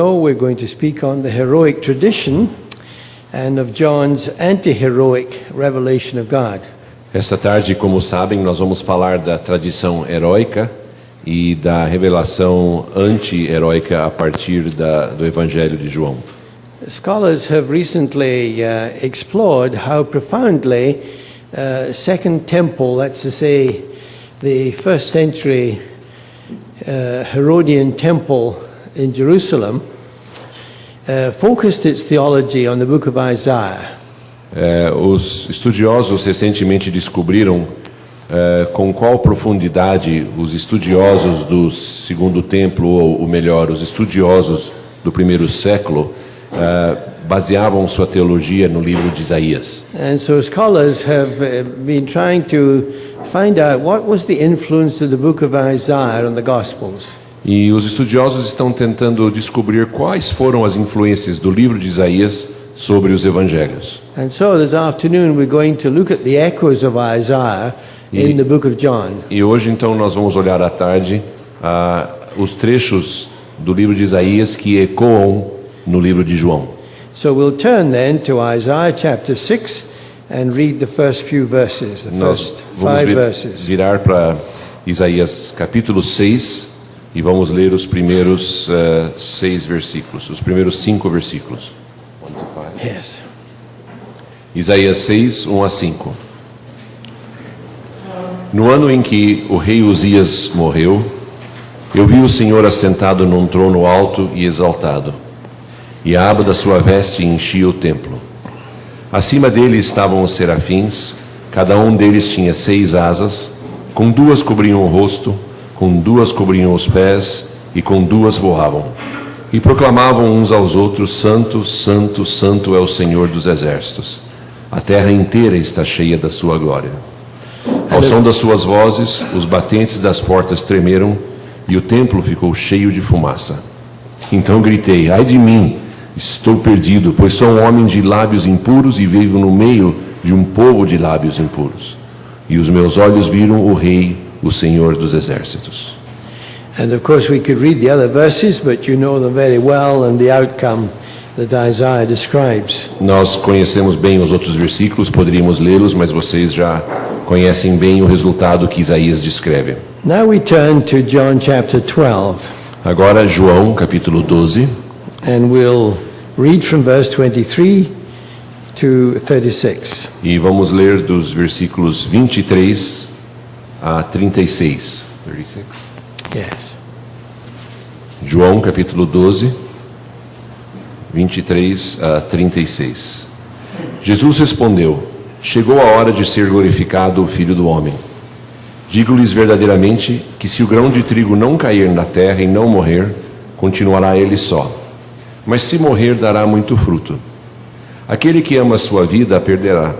We're going to speak on the heroic tradition and of John's anti-heroic revelation of God. Esta tarde, como sabem, nós vamos falar da tradição heróica e da revelação anti-heróica a partir do Evangelho de João. Scholars have recently explored how profoundly Second Temple, that's to say, the first century Herodian temple in Jerusalem, focused its theology on the book of Isaiah. Os estudiosos recentemente descobriram com qual profundidade os estudiosos do Segundo Templo, ou melhor, os estudiosos do primeiro século, baseavam sua teologia no livro de Isaías. And so scholars have been trying to find out what was the influence of the book of Isaiah on the Gospels. E os estudiosos estão tentando descobrir quais foram as influências do livro de Isaías sobre os evangelhos. And so this afternoon we're going to look at the echoes of Isaiah in the book of John. E hoje então nós vamos olhar à tarde os trechos do livro de Isaías que ecoam no livro de João. So we'll turn then to Isaiah chapter 6 and read the first few verses, the first 5 verses. Virar para Isaías capítulo 6 e vamos ler os primeiros 6 versículos, os primeiros 5 versículos. Yes. Isaías 6, 1 a 5. No ano em que o rei Uzias morreu, eu vi o Senhor assentado num trono alto e exaltado, e a aba da sua veste enchia o templo. Acima dele estavam os serafins, cada um deles tinha 6 asas, com 2 cobriam o rosto, com 2 cobriam os pés, e com 2 voavam. E proclamavam uns aos outros: Santo, Santo, Santo é o Senhor dos exércitos. A terra inteira está cheia da sua glória. Ao som das suas vozes, os batentes das portas tremeram, e o templo ficou cheio de fumaça. Então gritei: ai de mim, estou perdido, pois sou um homem de lábios impuros e vivo no meio de um povo de lábios impuros. E os meus olhos viram o Rei, o Senhor dos exércitos. And of course we could read the other verses, but you know them very well and the outcome that Isaiah describes. Nós conhecemos bem os outros versículos, poderíamos lê-los, mas vocês já conhecem bem o resultado que Isaías descreve. Now we turn to John chapter 12. Agora João capítulo 12. And we'll read from verse 23 to 36. E vamos ler dos versículos 23 a 36. 36. Yes. João capítulo 12, 23 a 36. Jesus respondeu: chegou a hora de ser glorificado o Filho do Homem. Digo-lhes verdadeiramente que se o grão de trigo não cair na terra e não morrer, continuará ele só. Mas se morrer, dará muito fruto. Aquele que ama a sua vida a perderá,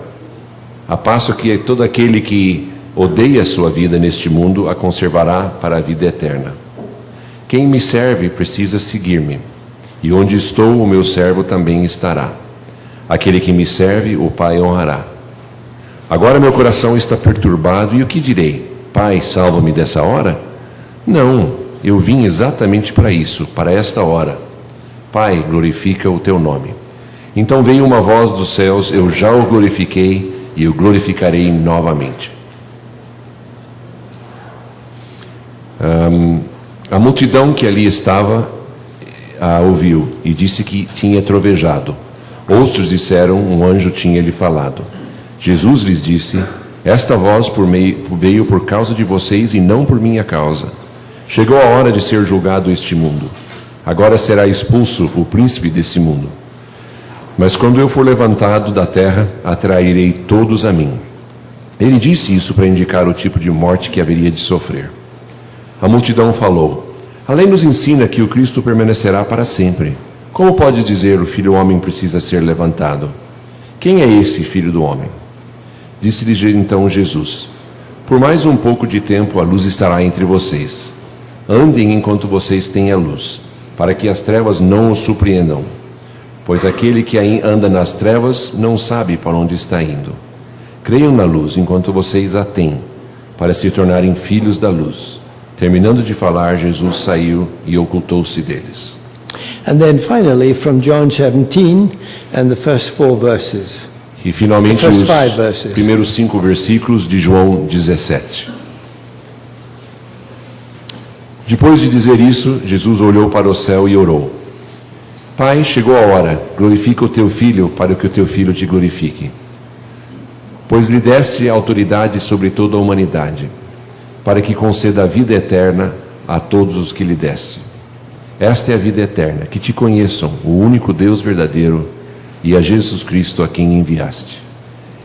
a passo que todo aquele que odeia a sua vida neste mundo a conservará para a vida eterna. Quem me serve precisa seguir-me, e onde estou, o meu servo também estará. Aquele que me serve, o Pai honrará. Agora meu coração está perturbado, e o que direi? Pai, salva-me dessa hora? Não, eu vim exatamente para isso, para esta hora. Pai, glorifica o teu nome. Então veio uma voz dos céus: eu já o glorifiquei, e o glorificarei novamente. A multidão que ali estava a ouviu e disse que tinha trovejado. Outros disseram: um anjo tinha lhe falado. Jesus lhes disse: esta voz veio por causa de vocês e não por minha causa. Chegou a hora de ser julgado este mundo. Agora será expulso o príncipe desse mundo. Mas quando eu for levantado da terra, atrairei todos a mim. Ele disse isso para indicar o tipo de morte que haveria de sofrer. A multidão falou: a lei nos ensina que o Cristo permanecerá para sempre. Como pode dizer: o Filho do Homem precisa ser levantado? Quem é esse Filho do Homem? Disse-lhes então Jesus: por mais um pouco de tempo a luz estará entre vocês. Andem enquanto vocês têm a luz, para que as trevas não os surpreendam. Pois aquele que anda nas trevas não sabe para onde está indo. Creiam na luz enquanto vocês a têm, para se tornarem filhos da luz. Terminando de falar, Jesus saiu e ocultou-se deles. And then finally from John 17 and the first 4 verses. E finalmente The first os 5 verses. primeiros 5 versículos de João 17. Depois de dizer isso, Jesus olhou para o céu e orou: Pai, chegou a hora, glorifica o teu filho para que o teu filho te glorifique. Pois lhe deste autoridade sobre toda a humanidade, para que conceda a vida eterna a todos os que lhe deste. Esta é a vida eterna, que te conheçam, o único Deus verdadeiro, e a Jesus Cristo a quem enviaste.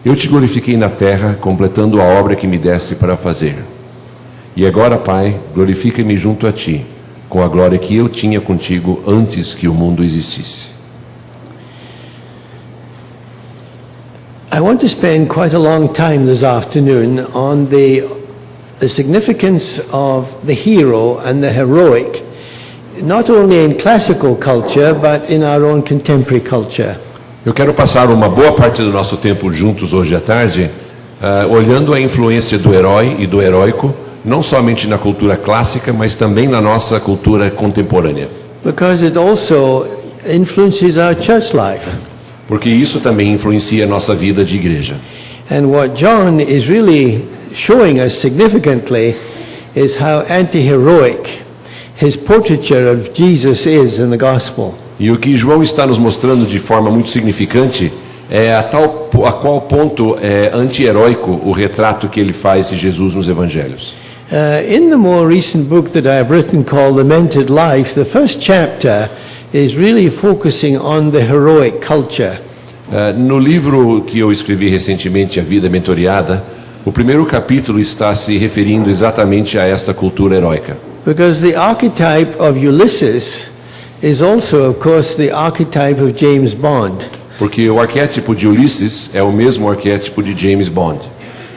Eu te glorifiquei na terra, completando a obra que me deste para fazer. E agora, Pai, glorifica-me junto a ti, com a glória que eu tinha contigo antes que o mundo existisse. I want to spend quite a long time this afternoon on the significance of the hero and the heroic, not only in classical culture, but in our own contemporary culture. Eu quero passar uma boa parte do nosso tempo juntos hoje à tarde, olhando a influência do herói e do heróico, não somente na cultura clássica, mas também na nossa cultura contemporânea. Because it also influences our church life. Porque isso também influencia a nossa vida de igreja. And what John is really showing us significantly is how anti-heroic his portraiture of Jesus is in the gospel. E o que João está nos mostrando de forma muito significante é a qual ponto é anti-heróico o retrato que ele faz de Jesus nos evangelhos. In the more recent book that I've written called Lamented Life, the first chapter is really focusing on the heroic culture. No livro que eu escrevi recentemente, A Vida Mentoriada, o primeiro capítulo está se referindo exatamente a esta cultura heróica. Because the archetype of Ulysses is also, of course, the archetype of James Bond. Porque o arquétipo de Ulisses é o mesmo arquétipo de James Bond.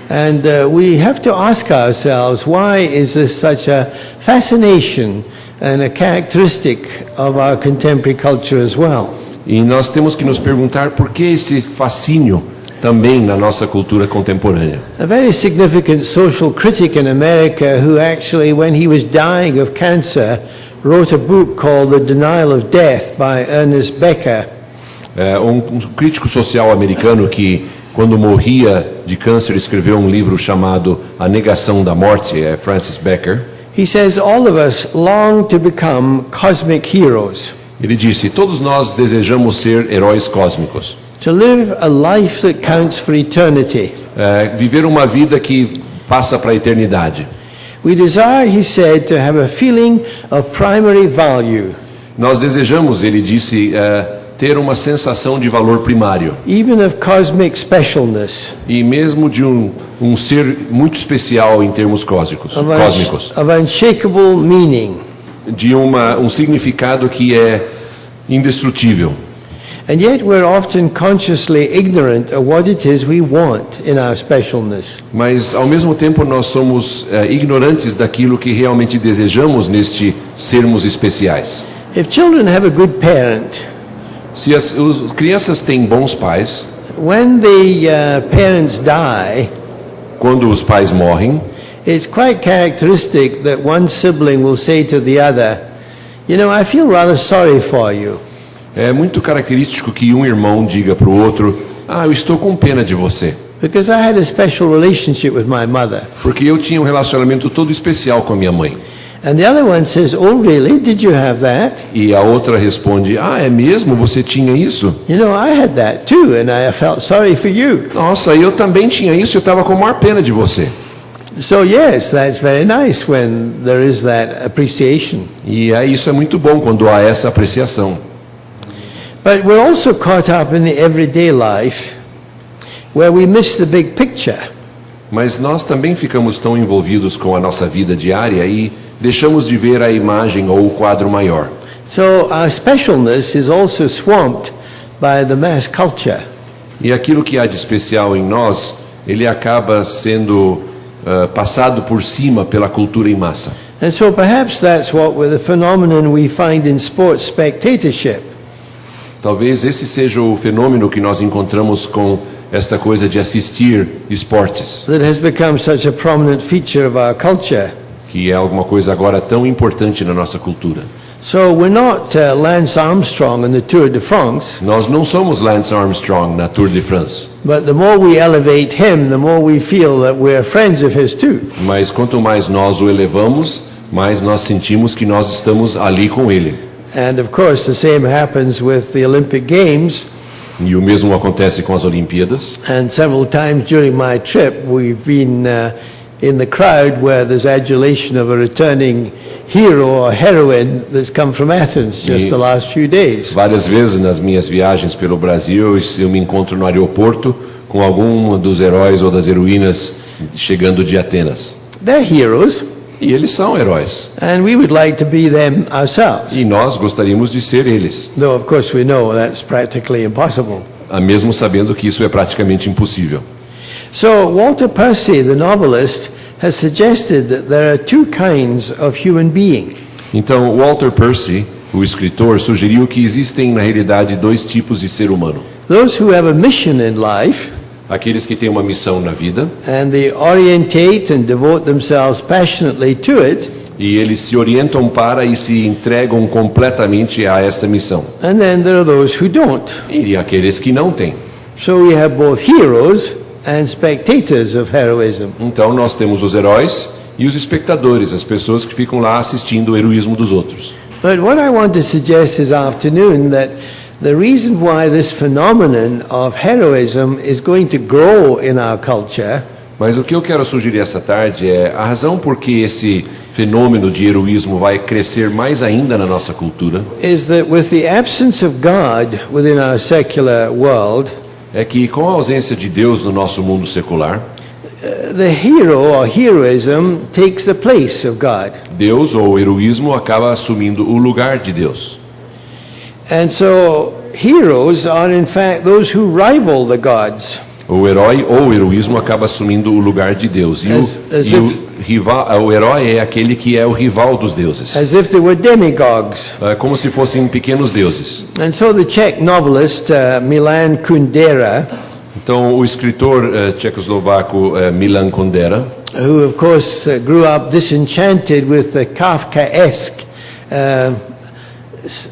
And we have to ask ourselves, why is this such a fascination and a characteristic of our contemporary culture as well? E nós temos que nos perguntar por que esse fascínio também na nossa cultura contemporânea. A very significant social critic in America who actually, when he was dying of cancer, wrote a book called The Denial of Death by Ernest Becker. Um crítico social americano que, quando morria de câncer, escreveu um livro chamado A Negação da Morte, Francis Becker. He says all of us long to become cosmic heroes. Ele disse: todos nós desejamos ser heróis cósmicos. To live a life that counts for eternity. Viver uma vida que passa para a eternidade. We desire, he said, to have a feeling of primary value. Nós desejamos, ele disse, ter uma sensação de valor primário. Even of cosmic specialness. E mesmo de um ser muito especial em termos cósmicos. Of unshakable meaning. De um significado que é indestrutível. And yet we're often consciously ignorant of what it is we want in our specialness. Mas ao mesmo tempo nós somos ignorantes daquilo que realmente desejamos neste sermos especiais. If children have a good parent, se as crianças têm bons pais, when the parents die, quando os pais morrem, it's quite characteristic that one sibling will say to the other, you know, I feel rather sorry for you. É muito característico que um irmão diga para o outro: eu estou com pena de você. Because I had a special relationship with my mother. Porque eu tinha um relacionamento todo especial com a minha mãe. And the other one says, oh really? Did you have that? E a outra responde: é mesmo? Você tinha isso? You know, I had that too, and I felt sorry for you. Nossa, eu também tinha isso, eu estava com a maior pena de você. So yes, that's very nice when there is that appreciation. E isso é muito bom quando há essa apreciação. But we're also caught up in the everyday life where we miss the big picture. Mas nós também ficamos tão envolvidos com a nossa vida diária e deixamos de ver a imagem ou o quadro maior. So our specialness is also swamped by the mass culture. E aquilo que há de especial em nós, ele acaba sendo passado por cima pela cultura em massa. And so perhaps that's what the phenomenon we find in sports spectatorship. Talvez esse seja o fenômeno que nós encontramos com esta coisa de assistir esportes. That has become such a prominent feature of our culture. Que é alguma coisa agora tão importante na nossa cultura. So we're not Lance Armstrong in the Tour de France, Nós não somos Lance Armstrong na Tour de France, but the more we elevate him, the more we feel that we're friends of his too. mas quanto mais nós o elevamos, mais nós sentimos que nós estamos ali com ele. And of course, the same happens with the Olympic Games. E o mesmo acontece com as Olimpíadas. And several times during my trip, we've been in the crowd where there's adulation of a returning hero or heroine that's come from Athens just the last few days. Várias vezes nas minhas viagens pelo Brasil, eu me encontro no aeroporto com algum dos heróis ou das heroínas chegando de Atenas. They're heroes, E eles são heróis. and we would like to be them ourselves. E nós gostaríamos de ser eles, Though, of course, we know that's practically impossible. mesmo sabendo que isso é praticamente impossível. So, Walter Percy, the novelist, has suggested that there are two kinds of human being. Então, Walter Percy, o escritor, sugeriu que existem, na realidade, dois tipos de ser humano. Those who have a mission in life, Aqueles que têm uma missão na vida and they orientate and devote themselves passionately to it, e eles se orientam para e se entregam completamente a esta missão. and then there are those who don't. E aqueles que não têm. So we have both heroes and spectators of heroism. Então, nós temos os heróis e os espectadores, as pessoas que ficam lá assistindo o heroísmo dos outros. But what I want to suggest this afternoon that the reason why this phenomenon of heroism is going to grow in our culture Mas o que eu quero sugerir essa tarde é a razão por que esse fenômeno de heroísmo vai crescer mais ainda na nossa cultura is that with the absence of God within our secular world, é que com a ausência de Deus no nosso mundo secular, the hero or heroism takes the place of God. Deus ou o heroísmo acaba assumindo o lugar de Deus. And so heroes are in fact those who rival the gods. O herói ou o heroísmo acaba assumindo o lugar de Deus. E, o herói é aquele que é o rival dos deuses. As if they were demigods. É como se fossem pequenos deuses. And so the Czech novelist Milan Kundera, Então, o escritor tchecoslovaco Milan Kundera, who of course grew up disenchanted with the Kafkaesque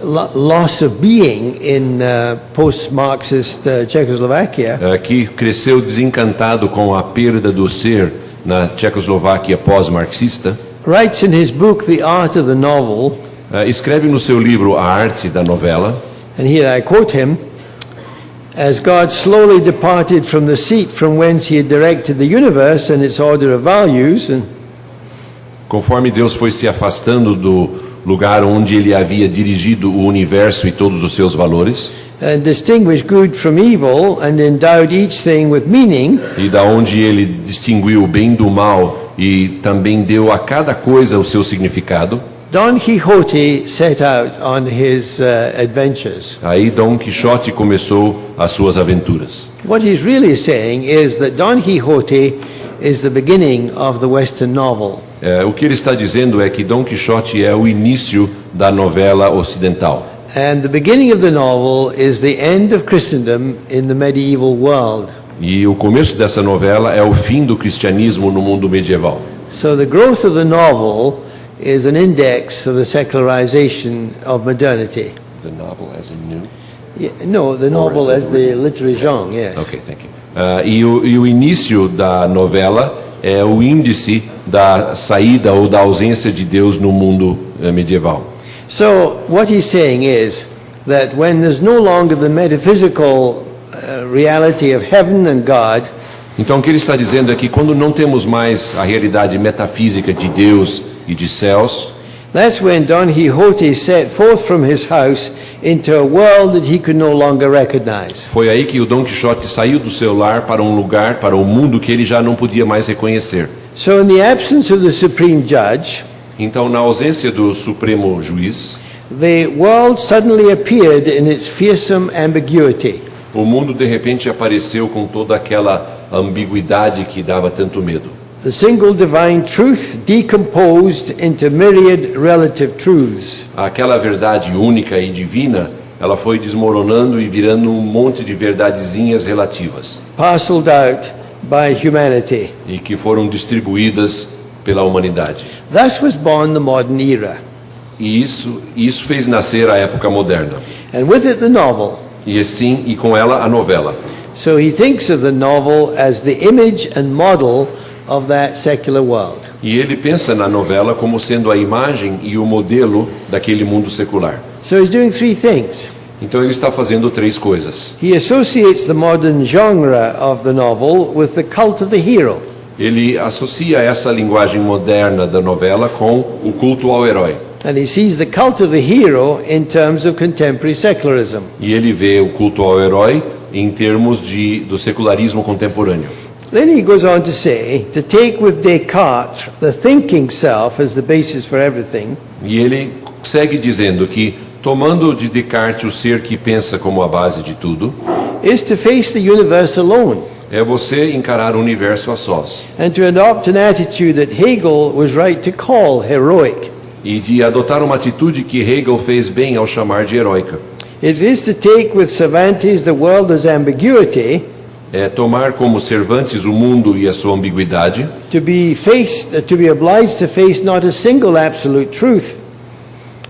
loss of being in post-Marxist Czechoslovakia, que cresceu desencantado com a perda do ser na Tchecoslováquia pós-marxista, writes in his book The Art of the Novel, escreve no seu livro A Arte da Novela, and here I quote him, as God slowly departed from the seat from whence he had directed the universe and its order of values, and conforme Deus foi se afastando do lugar onde ele havia dirigido o universo e todos os seus valores, and distinguished good from evil and endowed each thing with meaning, e da onde ele distinguiu o bem do mal e também deu a cada coisa o seu significado, Don Quixote set out on his adventures. aí Dom Quixote começou as suas aventuras. What he's really saying is that Don Quixote is the beginning of the Western novel. O que ele está dizendo é que Dom Quixote é o início da novela ocidental. And the beginning of the novel is the end of Christendom in the medieval world. E o começo dessa novela é o fim do cristianismo no mundo medieval. So the growth of the novel is an index of the secularization of modernity. The novel as a new. No, the novel as the literary genre, yes. Okay, thank you. E o início da novela é o índice da saída ou da ausência de Deus no mundo medieval. So what he's saying is that when there's no longer the metaphysical reality of heaven and God, Então o que ele está dizendo é que quando não temos mais a realidade metafísica de Deus e de céus, that's when Don Quixote set forth from his house into a world that he could no longer recognize. foi aí que o Dom Quixote saiu do seu lar para um lugar, para um mundo que ele já não podia mais reconhecer. So in the absence of the supreme judge, Então, na ausência do Supremo Juiz, the world suddenly appeared in its fearsome ambiguity. o mundo de repente apareceu com toda aquela ambiguidade que dava tanto medo. The single divine truth decomposed into myriad relative truths. Aquela verdade única e divina, ela foi desmoronando e virando um monte de verdadezinhas relativas, Parceled out by humanity. e que foram distribuídas pela humanidade. Thus was born the modern era. E isso fez nascer a época moderna. and with it the novel. E com ela a novela. So he thinks of the novel as the image and model of that secular world. E ele pensa na novela como sendo a imagem e o modelo daquele mundo secular. So he's doing three things. Então ele está fazendo três coisas. He associates the modern genre of the novel with the cult of the hero. Ele associa essa linguagem moderna da novela com o culto ao herói. And he sees the cult of the hero in terms of contemporary secularism. E ele vê o culto ao herói em termos do secularismo contemporâneo. Then he goes on to say, to take with Descartes the thinking self as the basis for everything, E ele segue dizendo que, tomando de Descartes o ser que pensa como a base de tudo, is to face the universe alone, é você encarar o universo a sós. and to adopt an attitude that Hegel was right to call heroic. E de adotar uma atitude que Hegel fez bem ao chamar de heróica. It is to take with Cervantes the world as ambiguity, É tomar como Cervantes o mundo e a sua ambiguidade, to be obliged to face not a single absolute truth,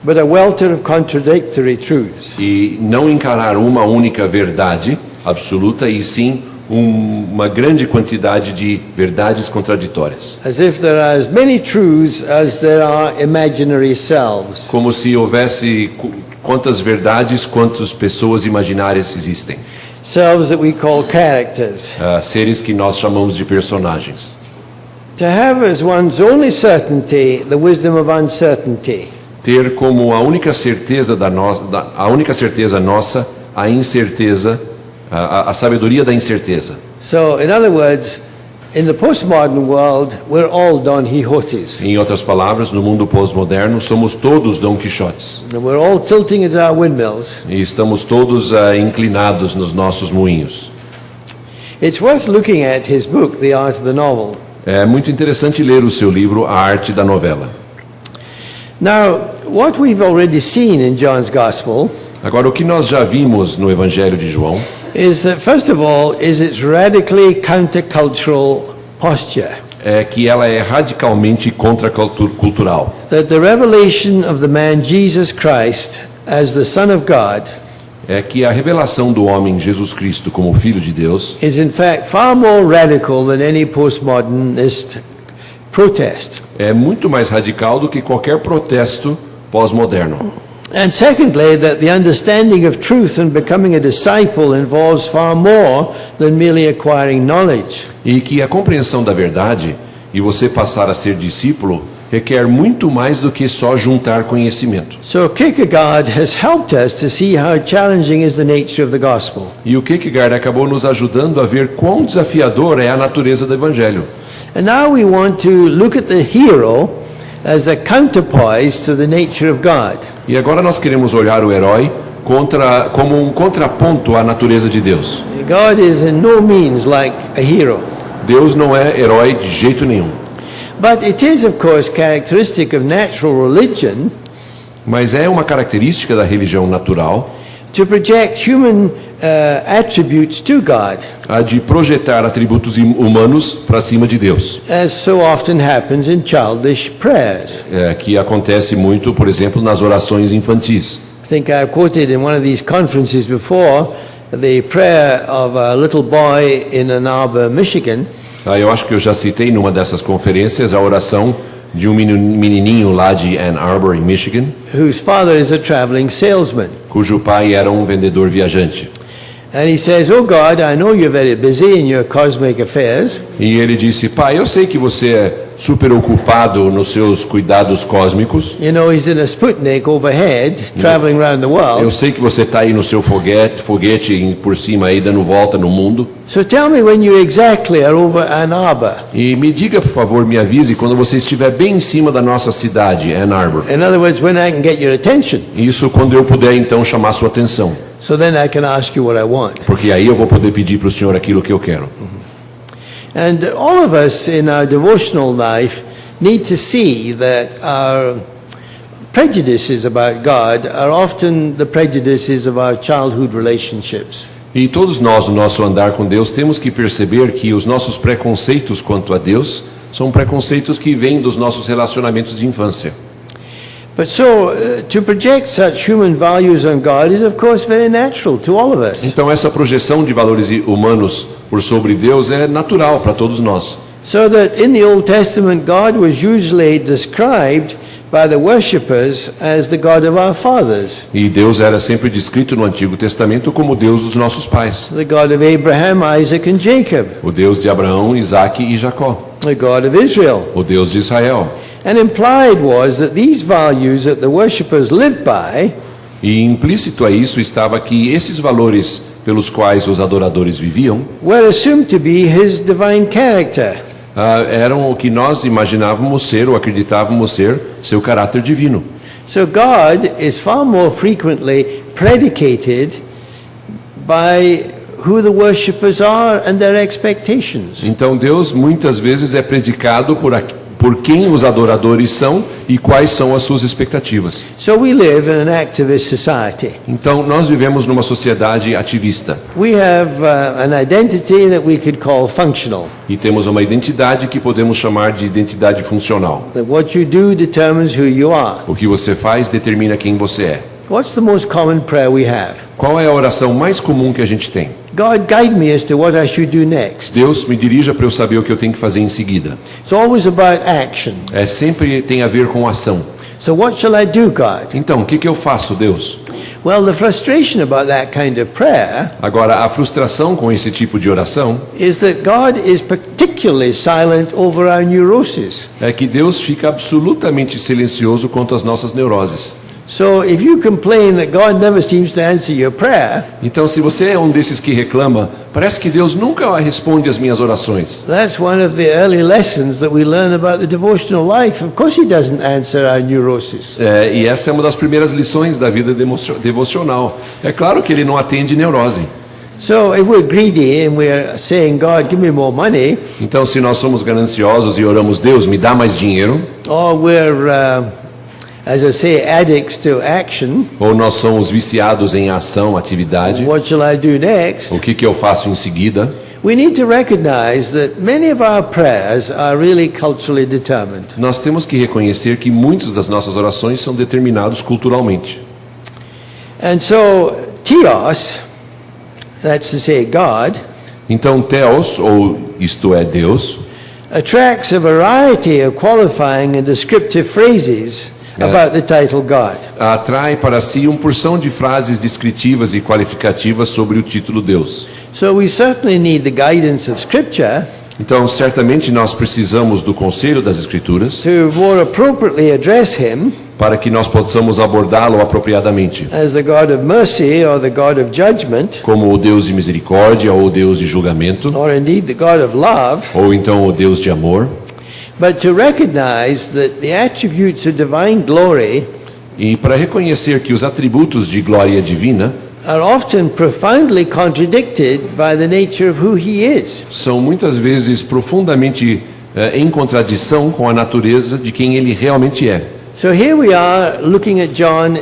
but a welter of contradictory truths. e não encarar uma única verdade absoluta, e sim uma grande quantidade de verdades contraditórias. As if there are as many truths as there are imaginary selves. Como se houvesse quantas verdades, quantas pessoas imaginárias existem. Selves that we call characters. Seres que nós chamamos de personagens. To have as one's only certainty the wisdom of uncertainty. Ter como a única certeza a única certeza nossa a incerteza, a sabedoria da incerteza. So, in other words, in the postmodern world, we're all Don Quixotes. Em outras palavras, no mundo pós-moderno, somos todos Dom Quixotes. And we're all tilting into our windmills. E estamos todos inclinados nos nossos moinhos. It's worth looking at his book, The Art of the Novel. É muito interessante ler o seu livro, A Arte da Novela. Now, what we've already seen in John's Gospel Agora, o que nós já vimos no Evangelho de João is that, first of all, is its radically countercultural posture. é que ela é radicalmente contracultural. That the revelation of the man Jesus Christ as the Son of God É que a revelação do homem Jesus Cristo como Filho de Deus is in fact far more radical than any postmodernist protest. é muito mais radical do que qualquer protesto pós-moderno. And secondly, that the understanding of truth and becoming a disciple involves far more than merely acquiring knowledge. E que a compreensão da verdade e você passar a ser discípulo requer muito mais do que só juntar conhecimento. So Kierkegaard has helped us to see how challenging is the nature of the gospel. E o Kierkegaard acabou nos ajudando a ver quão desafiador é a natureza do Evangelho. And now we want to look at the hero as a counterpoise to the nature of God. E agora nós queremos olhar o herói como um contraponto à natureza de Deus. God is in no means like a hero. Deus não é herói de jeito nenhum. But it is, of course, characteristic of natural religion Mas é uma característica da religião natural to project human attributes to God, a de projetar atributos humanos para cima de Deus. as so often happens in childish prayers. Que acontece muito, por exemplo, nas orações infantis. I think I've quoted in one of these conferences before the prayer of a little boy in Ann Arbor, Michigan, Eu acho que eu já citei numa dessas conferências a oração de um menininho lá de Ann Arbor, em Michigan, whose father is a traveling salesman. cujo pai era um vendedor viajante. And he says, "Oh God, I know you're very busy in your cosmic affairs, E ele disse: pai, eu sei que você é super ocupado nos seus cuidados cósmicos. you know he's in a Sputnik overhead, traveling around the Eu world. sei que você está aí no seu foguete por cima aí dando volta no mundo. So tell me when you exactly are over Ann Arbor. E me diga, por favor, me avise quando você estiver bem em cima da nossa cidade, Ann Arbor. In other words, when I can get your attention. Isso quando eu puder então chamar sua atenção, So then I can ask you what I want." porque aí eu vou poder pedir para o senhor aquilo que eu quero. And all of us in our devotional life need to see that our prejudices about God are often the prejudices of our childhood relationships. E todos nós, no nosso andar com Deus, temos que perceber que os nossos preconceitos quanto a Deus são preconceitos que vêm dos nossos relacionamentos de infância. But to project such human values on God is of course very natural to all of us. Então essa projeção de valores humanos por sobre Deus é natural para todos nós. So that in the Old Testament God was usually described by the worshippers as the God of our fathers. E Deus era sempre descrito no Antigo Testamento como Deus dos nossos pais. The God of Abraham, Isaac and Jacob. O Deus de Abraão, Isaque e Jacó. The God of Israel. O Deus de Israel. And implied was that these values that the worshippers lived by E implícito a isso estava que esses valores pelos quais os adoradores viviam were assumed to be his divine character. Eram o que nós imaginávamos ser ou acreditávamos ser seu caráter divino. So God is far more frequently predicated by who the worshippers are and their expectations. Então Deus muitas vezes é predicado por quem os adoradores são e quais são as suas expectativas. So we live in an activist society. Então nós vivemos numa sociedade ativista. We have an identity that we could call functional. E temos uma identidade que podemos chamar de identidade funcional. That what you do determines who you are. O que você faz determina quem você é. What's the most common prayer we have? Qual é a oração mais comum que a gente tem? God, guide me as to what I should do next. Deus me dirija para eu saber o que eu tenho que fazer em seguida. It's always about action. Sempre tem a ver com ação. So what shall I do, God? Então, o que eu faço, Deus? Well, the frustration about that kind of prayer Agora, a frustração com esse tipo de oração is that God is particularly silent over our neuroses. é que Deus fica absolutamente silencioso quanto às nossas neuroses. So if you complain that God never seems to answer your prayer, Então, se você é um desses que reclama, parece que Deus nunca responde às minhas orações. that's one of the early lessons that we learn about the devotional life. Of course he doesn't answer our neuroses. E essa é uma das primeiras lições da vida devocional. É claro que ele não atende neurose. So if we're greedy and we're saying, God, give me more money, Então, se nós somos gananciosos e oramos, Deus, me dá mais dinheiro, or we're, as I say, addicts to action, ou nós somos viciados em ação, atividade, what shall I do next? o que eu faço em seguida? We need to recognize that many of our prayers are really culturally determined. Nós temos que reconhecer que muitas das nossas orações são determinadas culturalmente. And so, Theos, that's to say God, Então, Theos, ou isto é, Deus, attracts a variety of qualifying and descriptive phrases about the title God. atrai para si uma porção de frases descritivas e qualificativas sobre o título Deus. So we certainly need the guidance of Scripture Então, certamente nós precisamos do conselho das Escrituras to more appropriately address Him para que nós possamos abordá-lo apropriadamente, as the God of mercy or the God of judgment, como o Deus de misericórdia ou o Deus de julgamento, or indeed the God of love, ou então o Deus de amor, but to recognize that the attributes of divine glory e para reconhecer que os atributos de glória divina are often profoundly contradicted by the nature of who He is. são muitas vezes profundamente em contradição com a natureza de quem ele realmente é. So here we are looking at John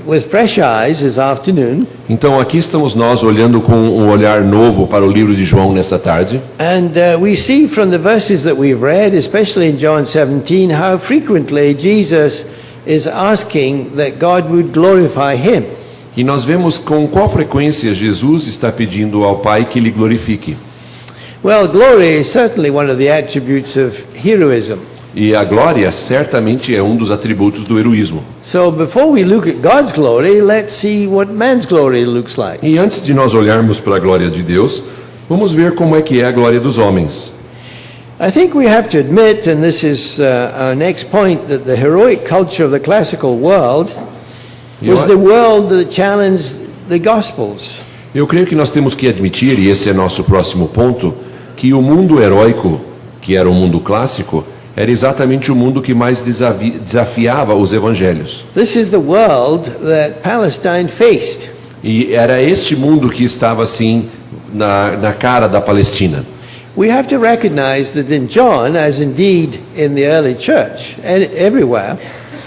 with fresh eyes this afternoon, Então aqui estamos nós olhando com um olhar novo para o livro de João nesta tarde. and we see from the verses that we've read, especially in John 17, how frequently Jesus is asking that God would glorify Him. E nós vemos com qual frequência Jesus está pedindo ao Pai que Ele glorifique. Well, glory is certainly one of the attributes of heroism. E a glória certamente é um dos atributos do heroísmo. So before we look at God's glory, let's see what man's glory looks like. E antes de nós olharmos para a glória de Deus, vamos ver como é que é a glória dos homens. I think we have to admit, and this is our next point, that the heroic culture of the classical world was the world that challenged the Gospels. Eu creio que nós temos que admitir, e esse é nosso próximo ponto, que o mundo heróico, que era o mundo clássico, era exatamente o mundo que mais desafiava os evangelhos. This is the world that Palestine faced. E era este mundo que estava assim na cara da Palestina. We have to recognize that in John, as indeed in the early church and everywhere,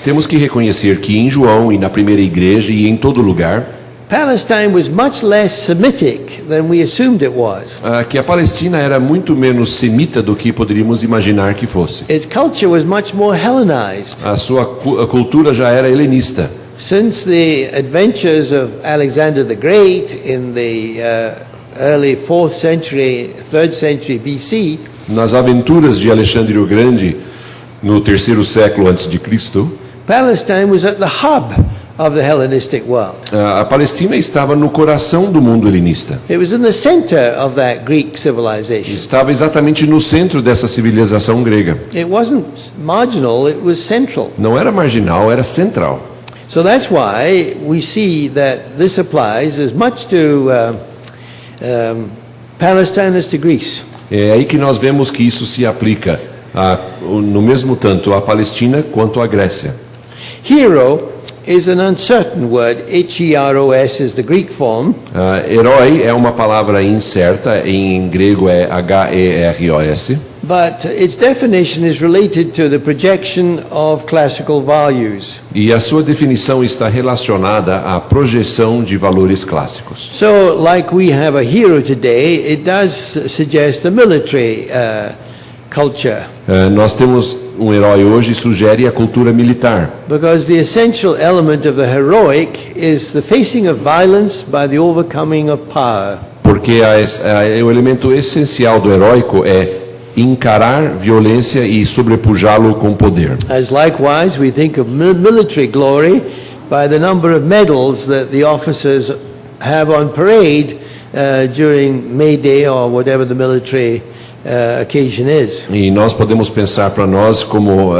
Temos que reconhecer que em João e na primeira igreja e em todo lugar, Palestine was much less Semitic than we assumed it was. Que a Palestina era muito menos semita do que poderíamos imaginar que fosse. Its culture was much more Hellenized. A sua cultura já era helenista. Since the adventures of Alexander the Great in the early 4th century, 3rd century BC, Nas aventuras de Alexandre o Grande, no 3º século antes de Cristo, Palestine was at the hub of the Hellenistic world. a Palestina estava no coração do mundo helenista. It was in the center of that Greek civilization. Estava exatamente no centro dessa civilização grega. It wasn't marginal, it was central. Não era marginal, era central. So that's why we see that this applies as much to Palestine as to Greece. É aí que nós vemos que isso se aplica no mesmo tanto à Palestina quanto à Grécia. Hero is an uncertain word. H-E-R-O-S is the Greek form. Herói é uma palavra incerta, em grego é H-E-R-O-S. But its definition is related to the projection of classical values. E a sua definição está relacionada à projeção de valores clássicos. So, like we have a hero today, it does suggest a military culture. Nós temos um herói hoje, sugere a cultura militar. Because the essential element of the heroic is the facing of violence by the overcoming of power. Porque o elemento essencial do heróico é encarar violência e sobrepujá-lo com poder. As likewise, we think of military glory by the number of medals that the officers have on parade during May Day or whatever the military occasion is. E nós podemos pensar para nós como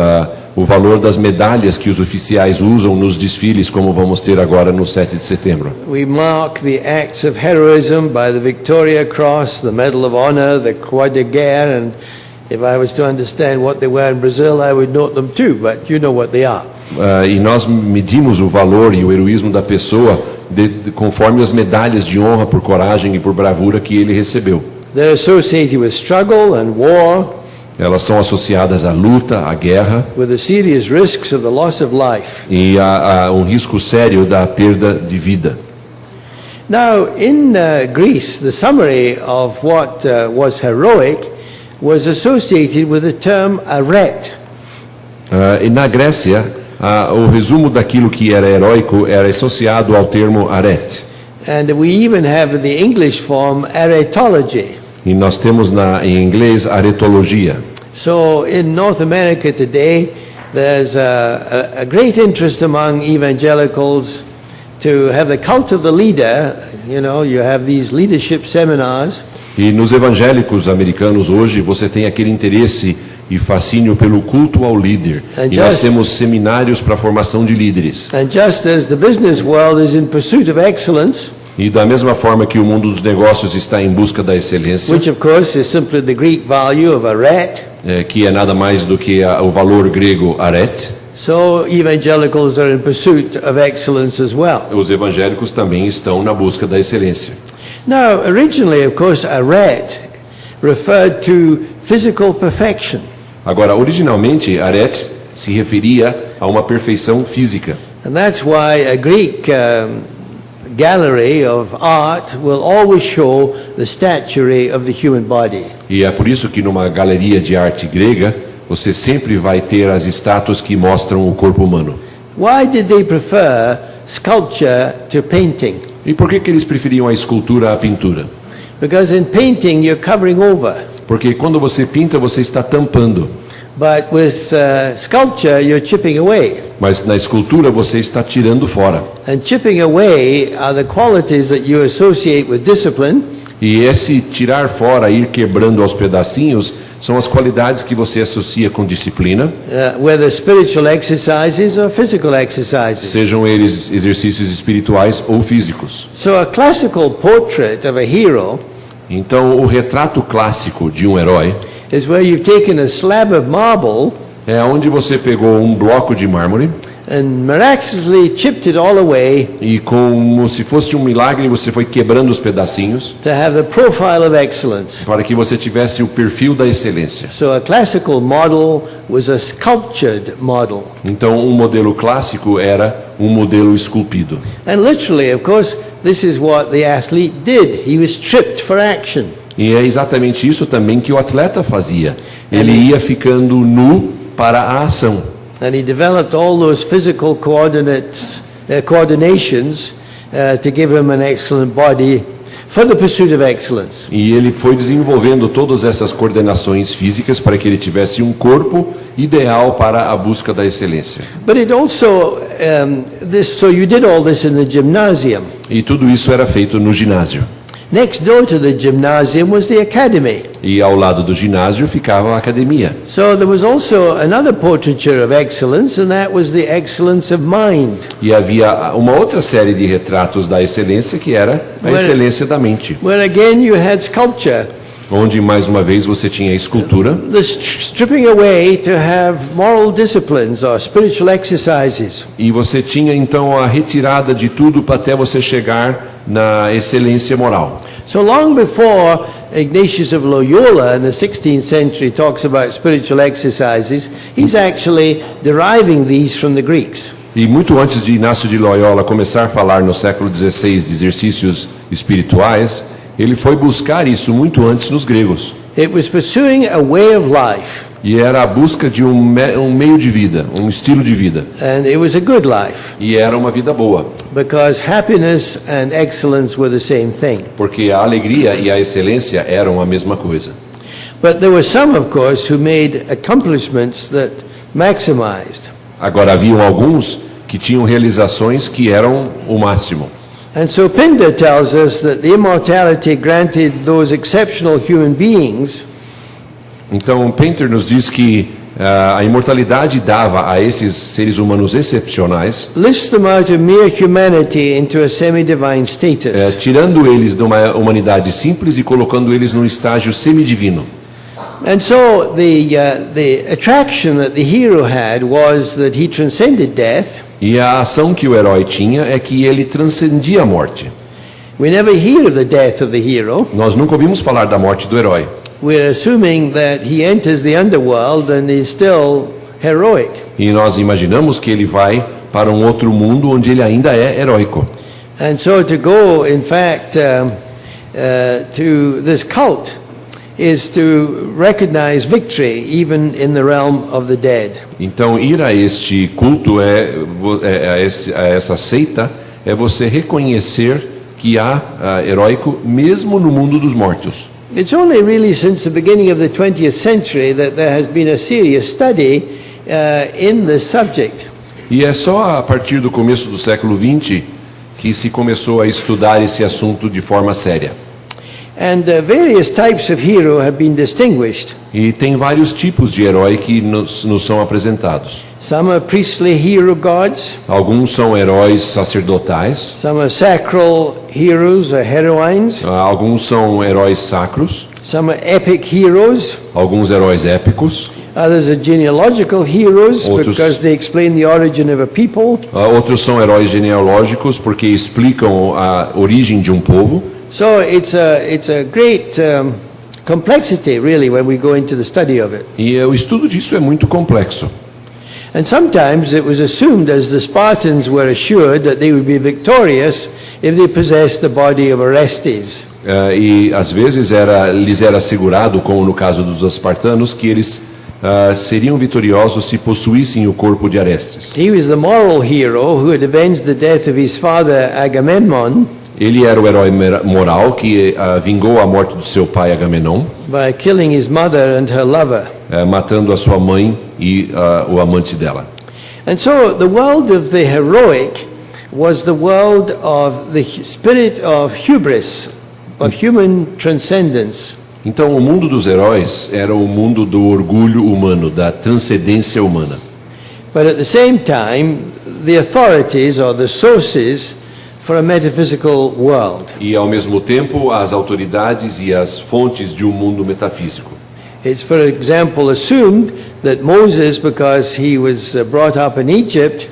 o valor das medalhas que os oficiais usam nos desfiles, como vamos ter agora no 7 de setembro. We mark the acts of heroism by the Victoria Cross, the Medal of Honor, the Croix de Guerre, and if I was to understand what they were in Brazil, I would note them too, but you know what they are. E nós medimos o valor e o heroísmo da pessoa conforme as medalhas de honra por coragem e por bravura que ele recebeu. They're associated with struggle and war, Elas são associadas à luta, à guerra with the serious risks of the loss of life. e a um risco sério da perda de vida. Now, in Greece, the summary of what was heroic was associated with the term aret. E na Grécia, o resumo daquilo que era heróico era associado ao termo aret. And we even have the English form aretology. E nós temos em inglês aretologia. So in North America today, there's a great interest among evangelicals to have the cult of the leader. You know, you have these leadership seminars. E nos evangélicos americanos hoje você tem aquele interesse e fascínio pelo culto ao líder. E nós temos seminários para a formação de líderes. And just as the business world is in pursuit of excellence, E da mesma forma que o mundo dos negócios está em busca da excelência, which of course is simply the Greek value of aret, que é nada mais do que o valor grego aret, so evangelicals are in pursuit of excellence as well. os evangélicos também estão na busca da excelência. Now, originally, of course, aret referred to physical perfection. Agora, originalmente, aret se referia a uma perfeição física. And that's why a Greek gallery of art will always show the stature of the human body. E é por isso que numa galeria de arte grega, você sempre vai ter as estátuas que mostram o corpo humano. Why did they prefer sculpture to painting? E por que eles preferiam a escultura à pintura? Because in painting you're covering over. Porque quando você pinta, você está tampando. But with sculpture you're chipping away. Mas na escultura você está tirando fora. And chipping away are the qualities that you associate with discipline. E esse tirar fora, ir quebrando aos pedacinhos, são as qualidades que você associa com disciplina. Whether spiritual exercises or physical exercises. Sejam eles exercícios espirituais ou físicos. So a classical portrait of a hero, então o retrato clássico de um herói is where you've taken a slab of marble é onde você pegou um bloco de mármore and miraculously chipped it all away e como se fosse um milagre você foi quebrando os pedacinhos to have the profile of excellence. para que você tivesse o perfil da excelência. So a classical model was a sculptured model. Então um modelo clássico era um modelo esculpido. And literally, of course, this is what the athlete did. He was stripped for action. E é exatamente isso também que o atleta fazia. Ele ia ficando nu para a ação. And he developed all those physical coordinations to give him an excellent body for the pursuit of excellence. E ele foi desenvolvendo todas essas coordenações físicas para que ele tivesse um corpo ideal para a busca da excelência. But it also so you did all this in the gymnasium. E tudo isso era feito no ginásio. Next door to the gymnasium was the academy. E ao lado do ginásio ficava a academia. So there was also another portraiture of excellence, and that was the excellence of mind. E havia uma outra série de retratos da excelência que era a excelência da mente. Where again you had sculpture. Onde mais uma vez você tinha a escultura. The stripping away to have moral disciplines or spiritual exercises. E você tinha então a retirada de tudo para até você chegar na excelência moral. So long before Ignatius of Loyola in the 16th century talks about spiritual exercises, he's actually deriving these from the Greeks. E muito antes de Inácio de Loyola começar a falar no século XVI de exercícios espirituais, ele foi buscar isso muito antes nos gregos. It was pursuing a way of life. E era a busca de um meio de vida, um estilo de vida. And it was a good life. E era uma vida boa. Because happiness and excellence were the same thing. Porque a alegria e a excelência eram a mesma coisa. But there were some, of course, who made accomplishments that maximized. Agora haviam alguns que tinham realizações que eram o máximo. And so Pindar tells us that the immortality granted those exceptional human beings. Então Pinter nos diz que a imortalidade dava a esses seres humanos excepcionais, Lifts them out of mere humanity into a semi-divine status. tirando eles de uma humanidade simples e colocando eles num estágio semidivino. And so the attraction that the hero had was that he transcended death. E a ação que o herói tinha é que ele transcendia a morte. We never hear of the death of the hero. Nós nunca ouvimos falar da morte do herói. We're assuming that he enters the underworld and is still heroic. E nós imaginamos que ele vai para um outro mundo onde ele ainda é heróico. And so to go, in fact, to this cult is to recognize victory even in the realm of the dead. Então ir a este culto a essa seita é você reconhecer que há heróico mesmo no mundo dos mortos. It's only really since the beginning of the 20th century that there has been a serious study in this subject. E é só a partir do começo do século XX que se começou a estudar esse assunto de forma séria. And various types of hero have been distinguished. E tem vários tipos de herói que nos são apresentados. Some are priestly hero gods. Alguns são heróis sacerdotais. Some are sacral heroes or heroines. Alguns são heróis sacros. Some are epic heroes. Alguns heróis épicos. Others are genealogical heroes Outros- because they explain the origin of a people. Outros são heróis genealógicos porque explicam a origem de um povo. So it's a great complexity, really, when we go into the study of it. E o estudo disso é muito complexo. And sometimes it was assumed, as the Spartans were assured, that they would be victorious if they possessed the body of Orestes. E às vezes lhes era assegurado, como no caso dos espartanos, que eles seriam vitoriosos se possuíssem o corpo de Arestes. He was the moral hero who had avenged the death of his father Agamemnon Ele era o herói moral que vingou a morte do seu pai Agamenon, by killing his mother and her lover. matando a sua mãe e o amante dela. And so the world of the heroic was the world of the spirit of hubris, of human transcendence. Então, o mundo dos heróis era o mundo do orgulho humano, da transcendência humana. But at the same time, the authorities or the sources for a metaphysical world. E, ao mesmo tempo, as autoridades e as fontes de um mundo metafísico. It's, for example, assumed that Moses, because he was brought up in Egypt,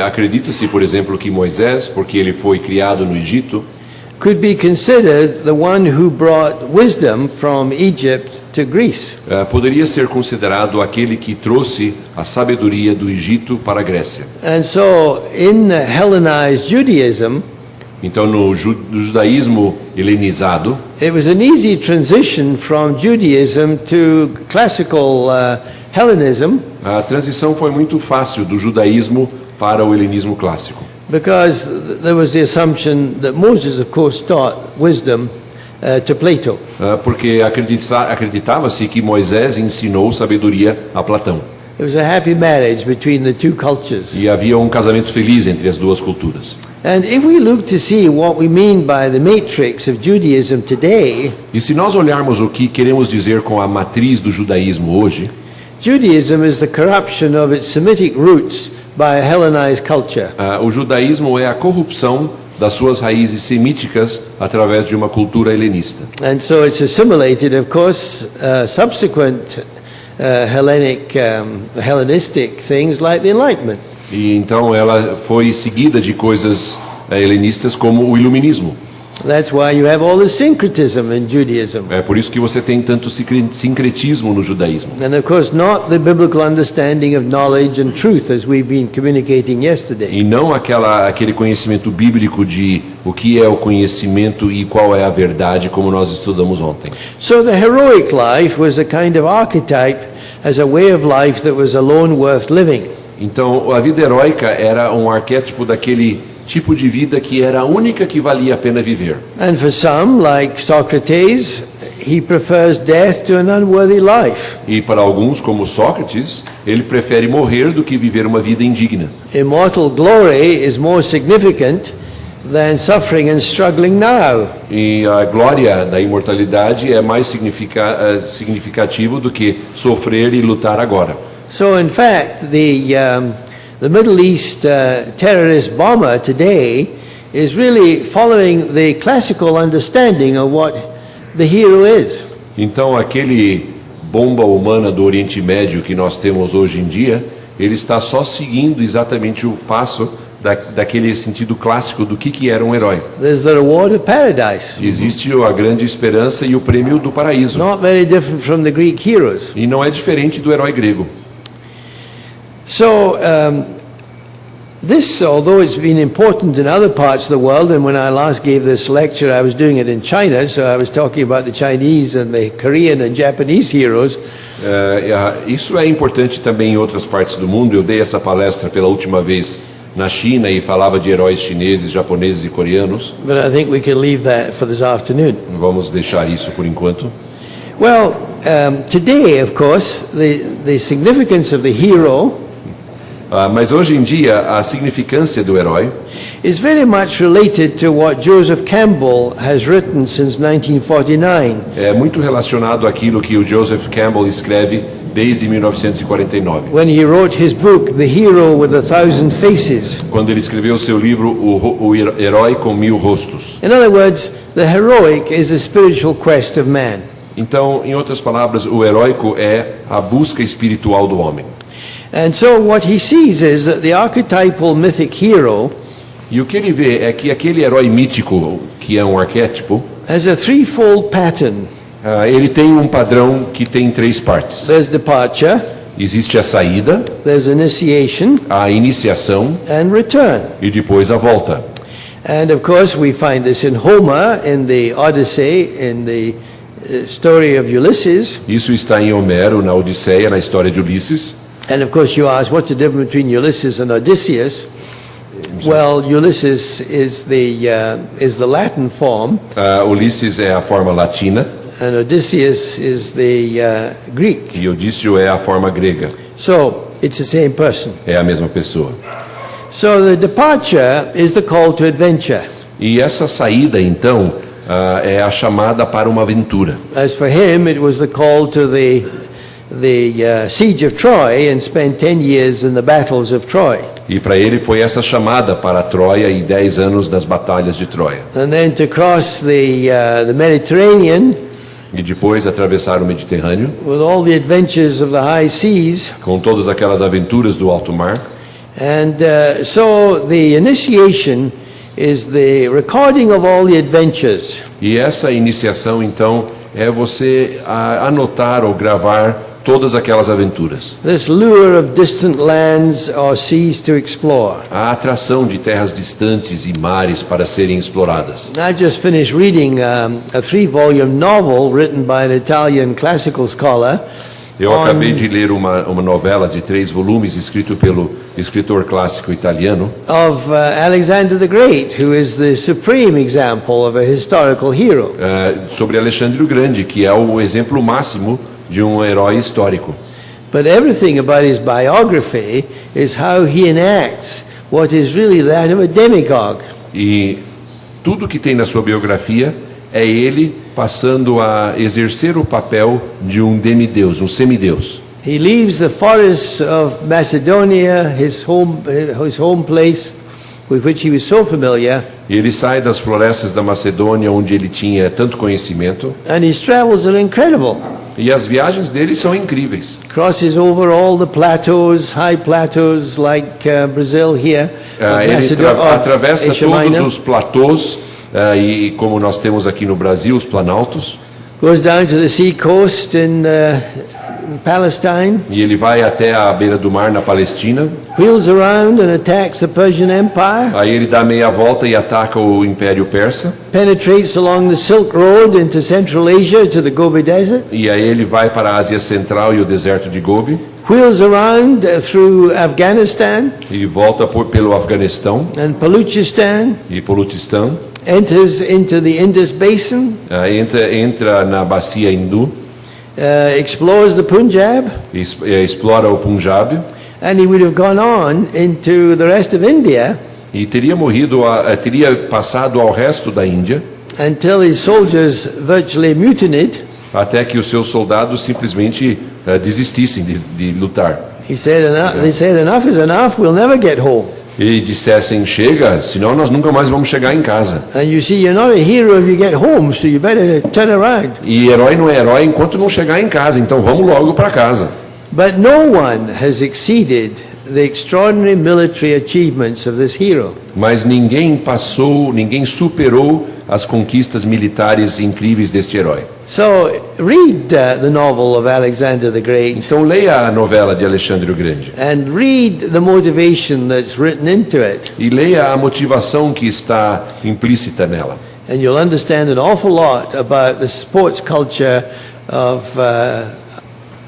Acredita-se, por exemplo, que Moisés, porque ele foi criado no Egito, could be considered the one who brought wisdom from Egypt to Greece. poderia ser considerado aquele que trouxe a sabedoria do Egito para a Grécia. And so in Hellenized Judaism, Então, no judaísmo helenizado, it was an easy transition from Judaism to classical Hellenism, a transição foi muito fácil do judaísmo para o helenismo clássico. because there was the assumption that Moses, of course, taught wisdom to Plato. Porque acreditava-se que Moisés ensinou sabedoria a Platão. It was a happy marriage between the two cultures. E havia um casamento feliz entre as duas culturas. And if we look to see what we mean by the matrix of Judaism today, E se nós olharmos o que queremos dizer com a matriz do judaísmo hoje, Judaism is the corruption of its Semitic roots by a Hellenized culture. o judaísmo é a corrupção das suas raízes semíticas através de uma cultura helenista. And so it's assimilated, of course, subsequent Hellenistic things like the Enlightenment. E então ela foi seguida de coisas helenistas como o iluminismo. That's why you have all the syncretism in Judaism. É por isso que você tem tanto sincretismo no judaísmo. And of course not the biblical understanding of knowledge and truth as we've been communicating yesterday. E não aquele conhecimento bíblico de o que é o conhecimento e qual é a verdade, como nós estudamos ontem. So the heroic life was a kind of archetype as a way of life that was alone worth living. Então, a vida heróica era um arquétipo daquele tipo de vida que era a única que valia a pena viver. And for some, like Socrates, he prefers death to an unworthy life. E para alguns, como Sócrates, ele prefere morrer do que viver uma vida indigna. Immortal glory is more significant than suffering and struggling now. E a glória da imortalidade é mais significativo do que sofrer e lutar agora. So in fact, the Middle East terrorist bomber today is really following the classical understanding of what the hero is. Então, aquele bomba humana do Oriente Médio que nós temos hoje em dia, ele está só seguindo exatamente o passo daquele sentido clássico do que era um herói. There's the reward of paradise. Existe a grande esperança e o prêmio do paraíso. Not very different from the Greek heroes. E não é diferente do herói grego. So, this, although it's been important in other parts of the world, and when I last gave this lecture, I was doing it in China, so I was talking about the Chinese and the Korean and Japanese heroes. Isso é importante também em outras partes do mundo. Eu dei essa palestra pela última vez na China e falava de heróis chineses, japoneses e coreanos. But I think we can leave that for this afternoon. Vamos deixar isso por enquanto. Well, today, of course, the significance of the hero Mas hoje em dia a significância do herói is very much related to what Joseph Campbell has written since 1949. é muito relacionado àquilo que o Joseph Campbell escreve desde 1949. When he wrote his book, The Hero with a Thousand Faces. Quando ele escreveu seu livro O Herói com Mil Rostos. In other words, the heroic is a spiritual quest of man. Então, em outras palavras, o heróico é a busca espiritual do homem. And so what he sees is that the archetypal mythic hero E o que ele vê é que aquele herói mítico, que é um arquétipo, has a threefold pattern. ele tem um padrão que tem três partes. There's departure, Existe a saída, there's initiation, a iniciação and return. e depois a volta. And of course we find this in Homer, in the Odyssey, in the story of Ulysses. Isso está em Homero, na Odisseia, na história de Ulisses. And of course you ask, what's the difference between Ulysses and Odysseus? Well, Ulysses is the Latin form, Ulisses é a forma latina and Odysseus is the Greek. e Odísseo é a forma grega. So it's the same person. É a mesma pessoa. So the departure is the call to adventure. E essa saída, então, é a chamada para uma aventura. As for him, it was the call to the siege of Troy and spend 10 years in the battles of Troy. E para ele foi essa chamada para Troia e 10 anos das batalhas de Troia. And then to cross the Mediterranean E depois atravessar o Mediterrâneo, with all the adventures of the high seas. com todas aquelas aventuras do alto mar. And so the initiation is the recording of all the adventures. E essa iniciação, então, é você anotar ou gravar todas aquelas aventuras. This lure of distant lands or seas to explore. A atração de terras distantes e mares para serem exploradas. I just finished reading a 3-volume novel written by an Italian classical scholar. Eu acabei de ler uma novela de 3 volumes escrito pelo escritor clássico italiano Of Alexander the Great, who is the supreme example of a historical hero. sobre Alexandre o Grande, que é o exemplo máximo de um herói histórico. But everything about his biography is how he enacts what is really that of a demagogue. E tudo que tem na sua biografia é ele passando a exercer o papel de um demideus, um semideus. He leaves the forests of Macedonia, his home place, with which he was so familiar, Ele sai das florestas da Macedônia, onde ele tinha tanto conhecimento, and his travels are incredible. e as viagens dele são incríveis. Crosses over all the plateaus, high plateaus like Brazil here, Ele atravessa todos os platôs, e como nós temos aqui no Brasil, os planaltos, goes down to the sea coast in Palestine, e ele vai até a beira do mar na Palestina. wheels around and attacks the Persian Empire, Aí ele dá meia volta e ataca o Império Persa, penetrates along the Silk Road into Central Asia to the Gobi Desert, e aí ele vai para a Ásia Central e o deserto de Gobi, wheels around through Afghanistan e volta pelo Afeganistão and Baluchistan, e Balutistão, enters into the Indus Basin, entra na bacia hindu, explores the Punjab, explora o Punjab, and he would have gone on into the rest of India e teria passado ao resto da Índia, until his soldiers virtually mutinied. até que os seus soldados simplesmente desistissem de lutar. They said, enough is enough, we'll never get home. E dissessem, chega, senão nós nunca mais vamos chegar em casa. And you see, you're not a hero if you get home, so you better turn around. E herói não é herói enquanto não chegar em casa, então vamos logo para casa. But no one has exceeded the extraordinary military achievements of this hero. Mas ninguém superou as conquistas militares incríveis deste herói. So read the novel of Alexander the Great Então leia a novela de Alexandre o Grande and read the motivation that's written into it, e leia a motivação que está implícita nela. and you'll understand an awful lot about the sports culture of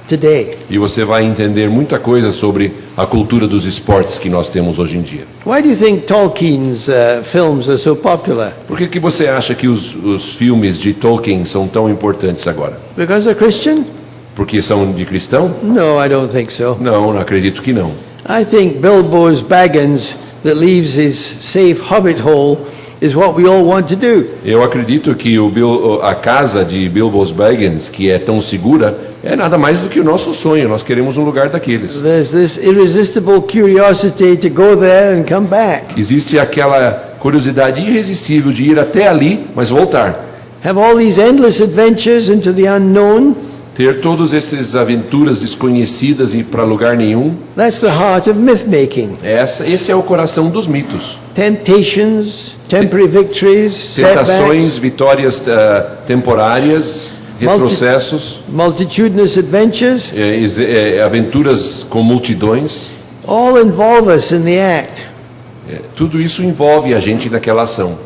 today. E você vai entender muita coisa sobre a cultura dos esportes que nós temos hoje em dia. Why do you think Tolkien's films are so popular? Por que você acha que os filmes de Tolkien são tão importantes agora? Because they're Christian? Porque são de cristão? No, I don't think so. Não acredito que não. I think Bilbo's Baggins that leaves his safe hobbit hole is what we all want to do. Eu acredito que a casa de Bilbo Baggins, que é tão segura, é nada mais do que o nosso sonho. Nós queremos um lugar daqueles. There's this irresistible curiosity to go there and come back. Existe aquela curiosidade irresistível de ir até ali, mas voltar. Have all these endless adventures into the unknown. Ter todas essas aventuras desconhecidas e para lugar nenhum. That's the heart of myth making. Esse é o coração dos mitos. Temptations, temporary victories, Tentações, setbacks, vitórias temporárias, retrocessos, multitudinous adventures, aventuras com multidões. all involve us in the act. Tudo isso envolve a gente naquela ação.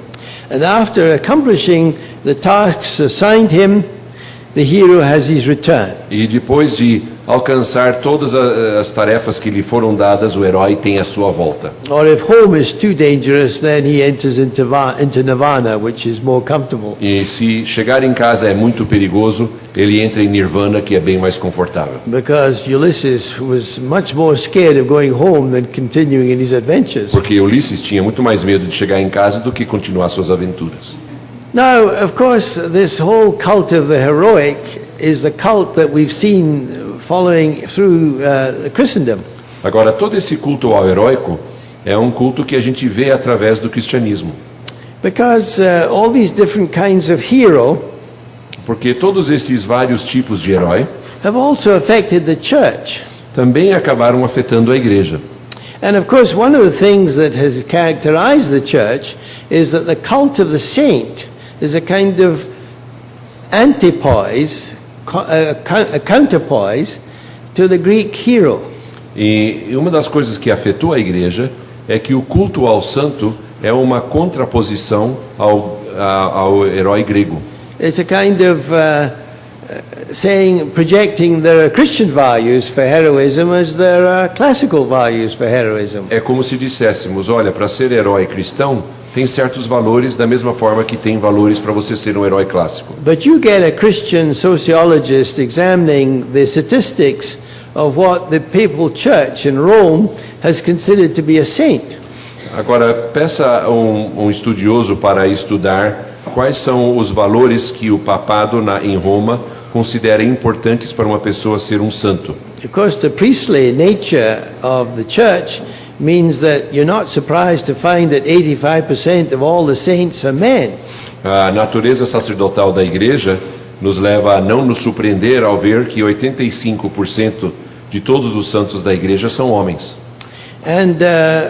And after accomplishing the tasks assigned him, the hero has his return. E depois de alcançar todas as tarefas que lhe foram dadas, o herói tem a sua volta. Or if home is too dangerous, then he enters into nirvana, which is more comfortable. E se chegar em casa é muito perigoso, ele entra em nirvana, que é bem mais confortável. Because Ulysses was much more scared of going home than continuing in his adventures. Porque Ulisses tinha muito mais medo de chegar em casa do que continuar suas aventuras. Now, of course, this whole cult of the heroic is the cult that we've seen following through Christendom. Agora, todo esse culto ao heróico é um culto que a gente vê através do cristianismo. Because all these different kinds of hero Porque todos esses vários tipos de herói have also affected the church. também acabaram afetando a igreja. And of course, one of the things that has characterized the church is that the cult of the saint is a kind of antipoise, a counterpoise to the Greek hero. E uma das coisas que afetou a igreja é que o culto ao santo é uma contraposição ao herói grego. It's a kind of projecting their Christian values for heroism as their classical values for heroism. É como se disséssemos, olha, para ser herói cristão, tem certos valores da mesma forma que tem valores para você ser um herói clássico. But you get a Christian sociologist examining the statistics of what the papal church in Rome has considered to be a saint. Agora, peça um estudioso para estudar quais são os valores que o papado em Roma considera importantes para uma pessoa ser um santo. Of course, the priestly nature of the church means that you're not surprised to find that 85% of all the saints are men. A natureza sacerdotal da igreja nos leva a não nos surpreender ao ver que 85% de todos os santos da igreja são homens. And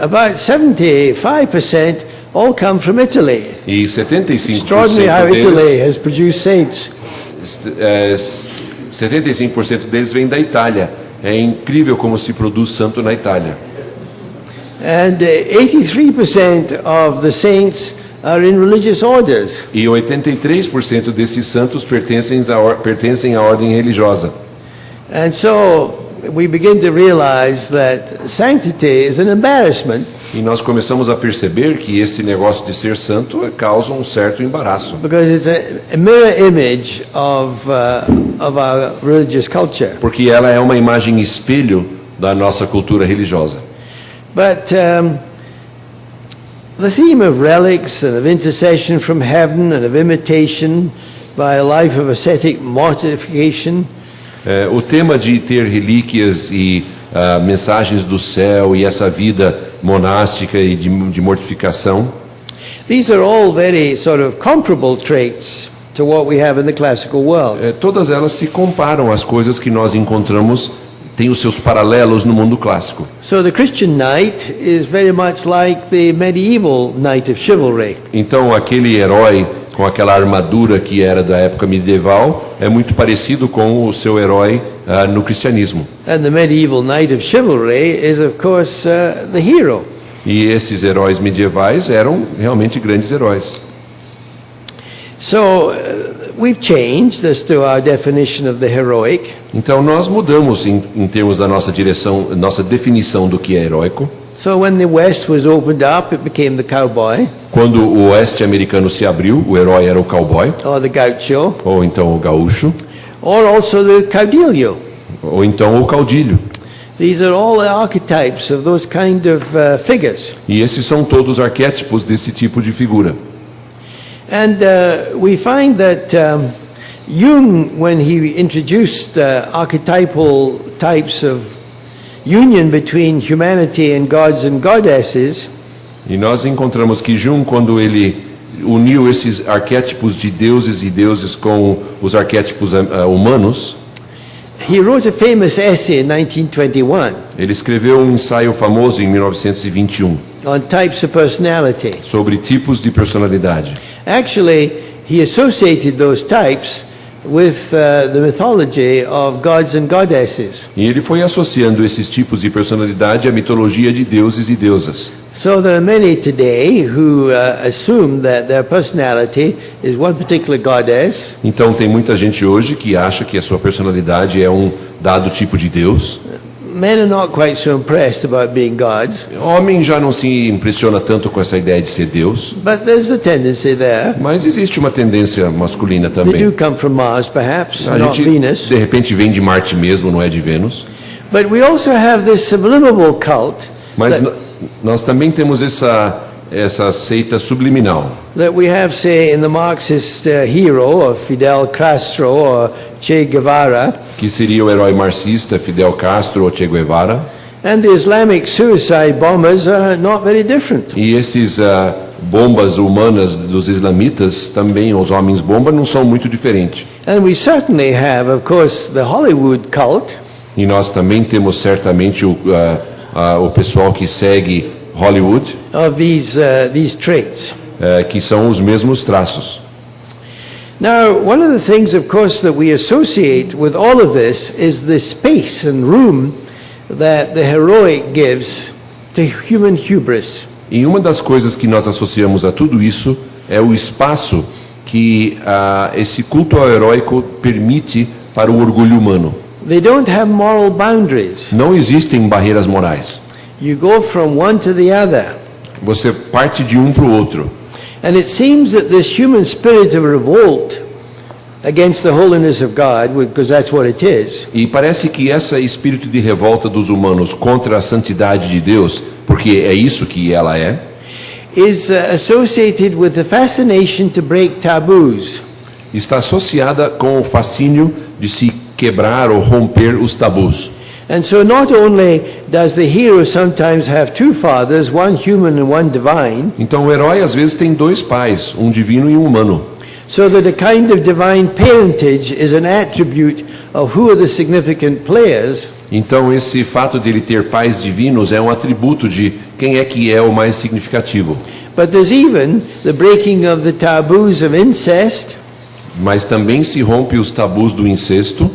about 75% all come from Italy. E 75% Extraordinary how Italy deles, has produced saints. 75% deles vêm da Itália. É incrível como se produz santo na Itália. And 83% of the saints are in religious orders. E 83% desses santos pertencem à ordem religiosa. And so we begin to realize that sanctity is an embarrassment. E nós começamos a perceber que esse negócio de ser santo causa um certo embaraço. Because it's a mirror image of our religious culture. Porque ela é uma imagem espelho da nossa cultura religiosa. But the theme of relics and of intercession from heaven and of imitation by a life of ascetic mortification. O tema de ter relíquias e mensagens do céu e essa vida monástica e de mortificação. These are all very sort of comparable traits to what we have in the classical world. Todas elas se comparam às coisas que nós encontramos, têm os seus paralelos no mundo clássico. So the Christian knight is very much like the medieval knight of chivalry. Então aquele herói com aquela armadura que era da época medieval é muito parecido com o seu herói no cristianismo. And the medieval knight of chivalry is of course the hero. E esses heróis medievais eram realmente grandes heróis. So we've changed as to our definition of the heroic. Então nós mudamos em termos da nossa definição do que é heróico. So when the West was opened up, it became the cowboy. Quando o oeste americano se abriu, o herói era o cowboy, Or the gaucho, ou então o gaúcho, or also the caudillo. ou então o caudilho. These are all archetypes of those kind of figures. E esses são todos arquétipos desse tipo de figura. And we find that Jung, when he introduced archetypal types of union between humanity and gods and goddesses, E nós encontramos que Jung, quando ele uniu esses arquétipos de deuses e deuses com os arquétipos humanos, he wrote a famous essay in 1921 ele escreveu um ensaio famoso em 1921 on types of personality. sobre tipos de personalidade. Actually, he associated those types with the mythology of gods and goddesses. E ele foi associando esses tipos de personalidade à mitologia de deuses e deusas. So there are many today who assume that their personality is one particular goddess, Então tem muita gente hoje que acha que a sua personalidade é um dado tipo de Deus. men are not quite so impressed about being gods, Homem já não se impressiona tanto com essa ideia de ser Deus, but there's a tendency there. mas existe uma tendência masculina They também. do come from Mars, perhaps, A not gente Venus. de repente vem de Marte mesmo, não é de Vênus. But we also have this subliminal cult Mas nós também temos essa seita subliminal. that we have, say, in the Marxist hero of Fidel Castro or Che Guevara, Que seria o herói marxista Fidel Castro ou Che Guevara. and the Islamic suicide bombers are not very different. E esses bombas humanas dos islamitas, também os homens bomba, não são muito diferentes. And we certainly have, of course, the Hollywood cult, E nós também temos certamente o pessoal que segue Hollywood, of these traits. que são os mesmos traços. Now, one of the things, of course, that we associate with all of this is the space and room that the heroic gives to human hubris. E uma das coisas que nós associamos a tudo isso é o espaço que esse culto ao heróico permite para o orgulho humano. They don't have moral boundaries. Não existem barreiras morais. You go from one to the other. Você parte de um para o outro. And it seems that this human spirit of revolt against the holiness of God, because that's what it is, E parece que esse espírito de revolta dos humanos contra a santidade de Deus, porque é isso que ela é, is associated with the fascination to break taboos. está associada com o fascínio de se quebrar ou romper os tabus. And so not only does the hero sometimes have two fathers, one human and one divine, Então o herói às vezes tem dois pais, um divino e um humano. so that a kind of divine parentage is an attribute of who are the significant players, Então esse fato de ele ter pais divinos é um atributo de quem é que é o mais significativo. but there's even the breaking of the taboos of incest, Mas também se rompe os tabus do incesto,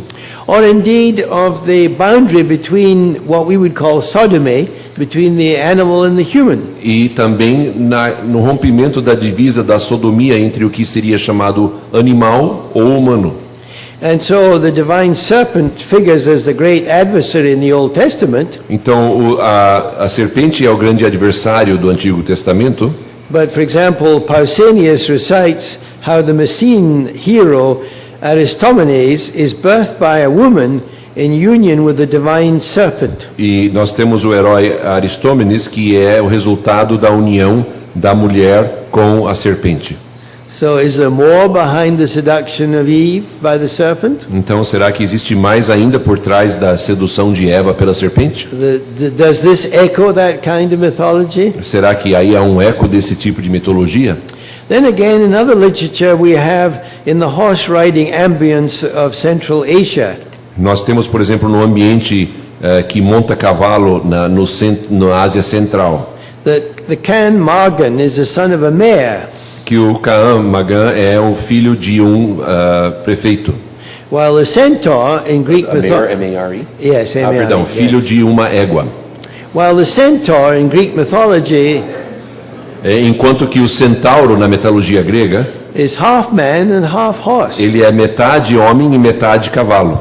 or indeed of the boundary between what we would call sodomy, between the animal and the human. e também no rompimento da divisa da sodomia entre o que seria chamado animal ou humano. And so the divine serpent figures as the great adversary in the Old Testament, Então a serpente é o grande adversário do Antigo Testamento, but for example, Pausanias recites how the Messene hero Aristomenes is birthed by a woman in union with the divine serpent. e nós temos o herói Aristómenes, que é o resultado da união da mulher com a serpente. So is there more behind the seduction of Eve by the serpent? Então, será que existe mais ainda por trás da sedução de Eva pela serpente? Does this echo that kind of mythology? Será que aí há um eco desse tipo de mitologia? Then again, in other literature, we have in the horse riding ambience of Central Asia, Nós temos, por exemplo, no ambiente que monta cavalo na Ásia Central, that the Khan Magan is the son of a mayor, que o Kaan Magan é o filho de um prefeito. while the centaur in Greek mythology, M-A-R-E? yes, Perdão, yes. filho de uma égua. While the centaur in Greek mythology Enquanto que o centauro na mitologia grega, is half man and half horse. ele é metade homem e metade cavalo.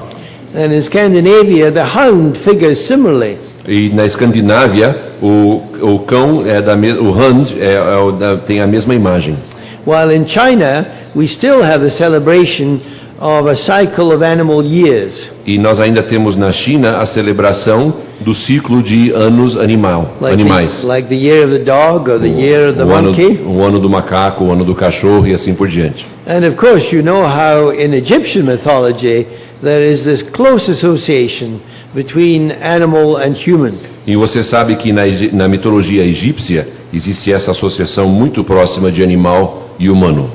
And in Scandinavia, the hound figures similarly. E na Escandinávia, o cão o Hund tem a mesma imagem. While in China, we still have the celebration of a cycle of animal years. E nós ainda temos na China a celebração do ciclo de anos animais. Like the year of the dog or the year of the monkey. O ano do macaco, o ano do cachorro e assim por diante. And of course, you know how in Egyptian mythology there is this close association between animal and human. E você sabe que na mitologia egípcia existe essa associação muito próxima de animal e humano.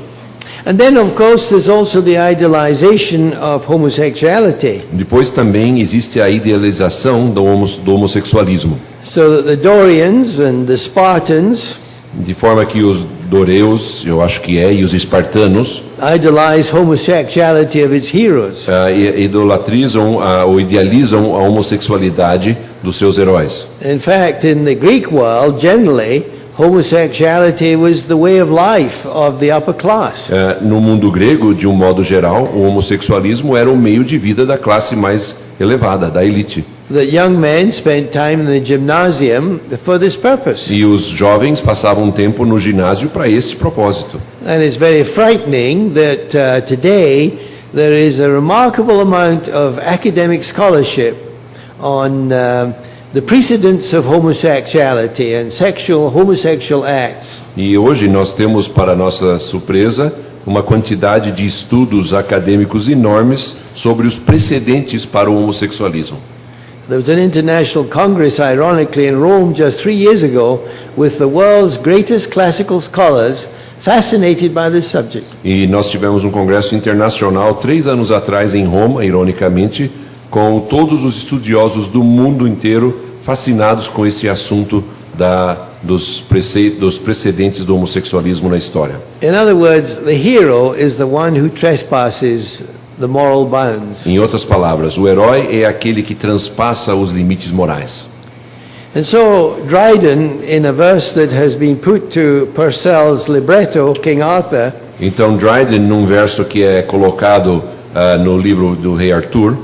And then, of course, there's also the idealization of homosexuality. Depois também existe a idealização do homossexualismo, So that the Dorians and the Spartans de forma que os doreus, eu acho que e os espartanos idolize homosexuality of its heroes. idolatrizam ou idealizam a homossexualidade dos seus heróis. In fact, in the Greek world, generally, homosexuality was the way of life of the upper class. No mundo grego, de um modo geral, o homossexualismo era o meio de vida da classe mais elevada, da elite. That young men spent time in the gymnasium for this purpose. E os jovens passavam tempo no ginásio para este propósito. And it's very frightening that today there is a remarkable amount of academic scholarship on the precedents of homosexuality and homosexual acts. E hoje nós temos, para nossa surpresa, uma quantidade de estudos acadêmicos enormes sobre os precedentes para o homossexualismo. There was an international congress, ironically, in Rome just 3 years ago with the world's greatest classical scholars fascinated by this subject. E nós tivemos um congresso internacional 3 anos atrás em Roma, ironicamente, com todos os estudiosos do mundo inteiro fascinados com esse assunto dos precedentes do homossexualismo na história. In other words, the hero is the one who trespasses the moral bounds. Em outras palavras, o herói é aquele que transpassa os limites morais. And so Dryden, in a verse that has been put to Purcell's libretto, King Arthur, Então Dryden, num verso que é colocado no livro do Rei Arthur,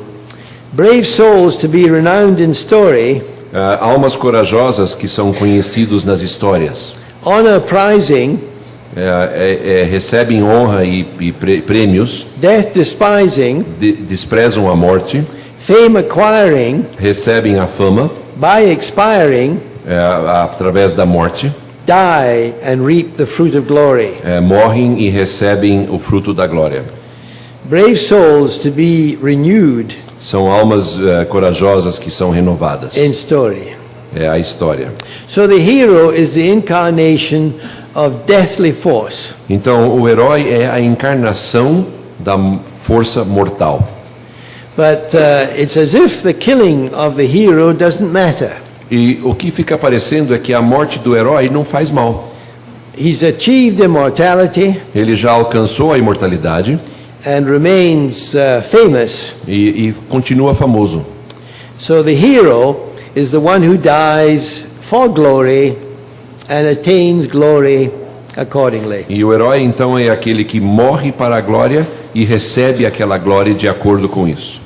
brave souls to be renowned in story, almas corajosas que são conhecidos nas histórias, honor prizing, recebem honra e prêmios, death despising, desprezam a morte, fame acquiring, recebem a fama by expiring, através da morte, die and reap the fruit of glory. Morrem e recebem o fruto da glória. Brave souls to be renewed São almas corajosas que são renovadas. in story. É a história. So the hero is the incarnation of deathly force. Então o herói é a encarnação da força mortal. But it's as if the killing of the hero doesn't matter. E o que fica parecendo é que a morte do herói não faz mal. He's achieved immortality Ele já alcançou a imortalidade and remains famous. e continua famoso. So the hero is the one who dies for glory and attains glory accordingly. E o herói então é aquele que morre para a glória e recebe aquela glória de acordo com isso.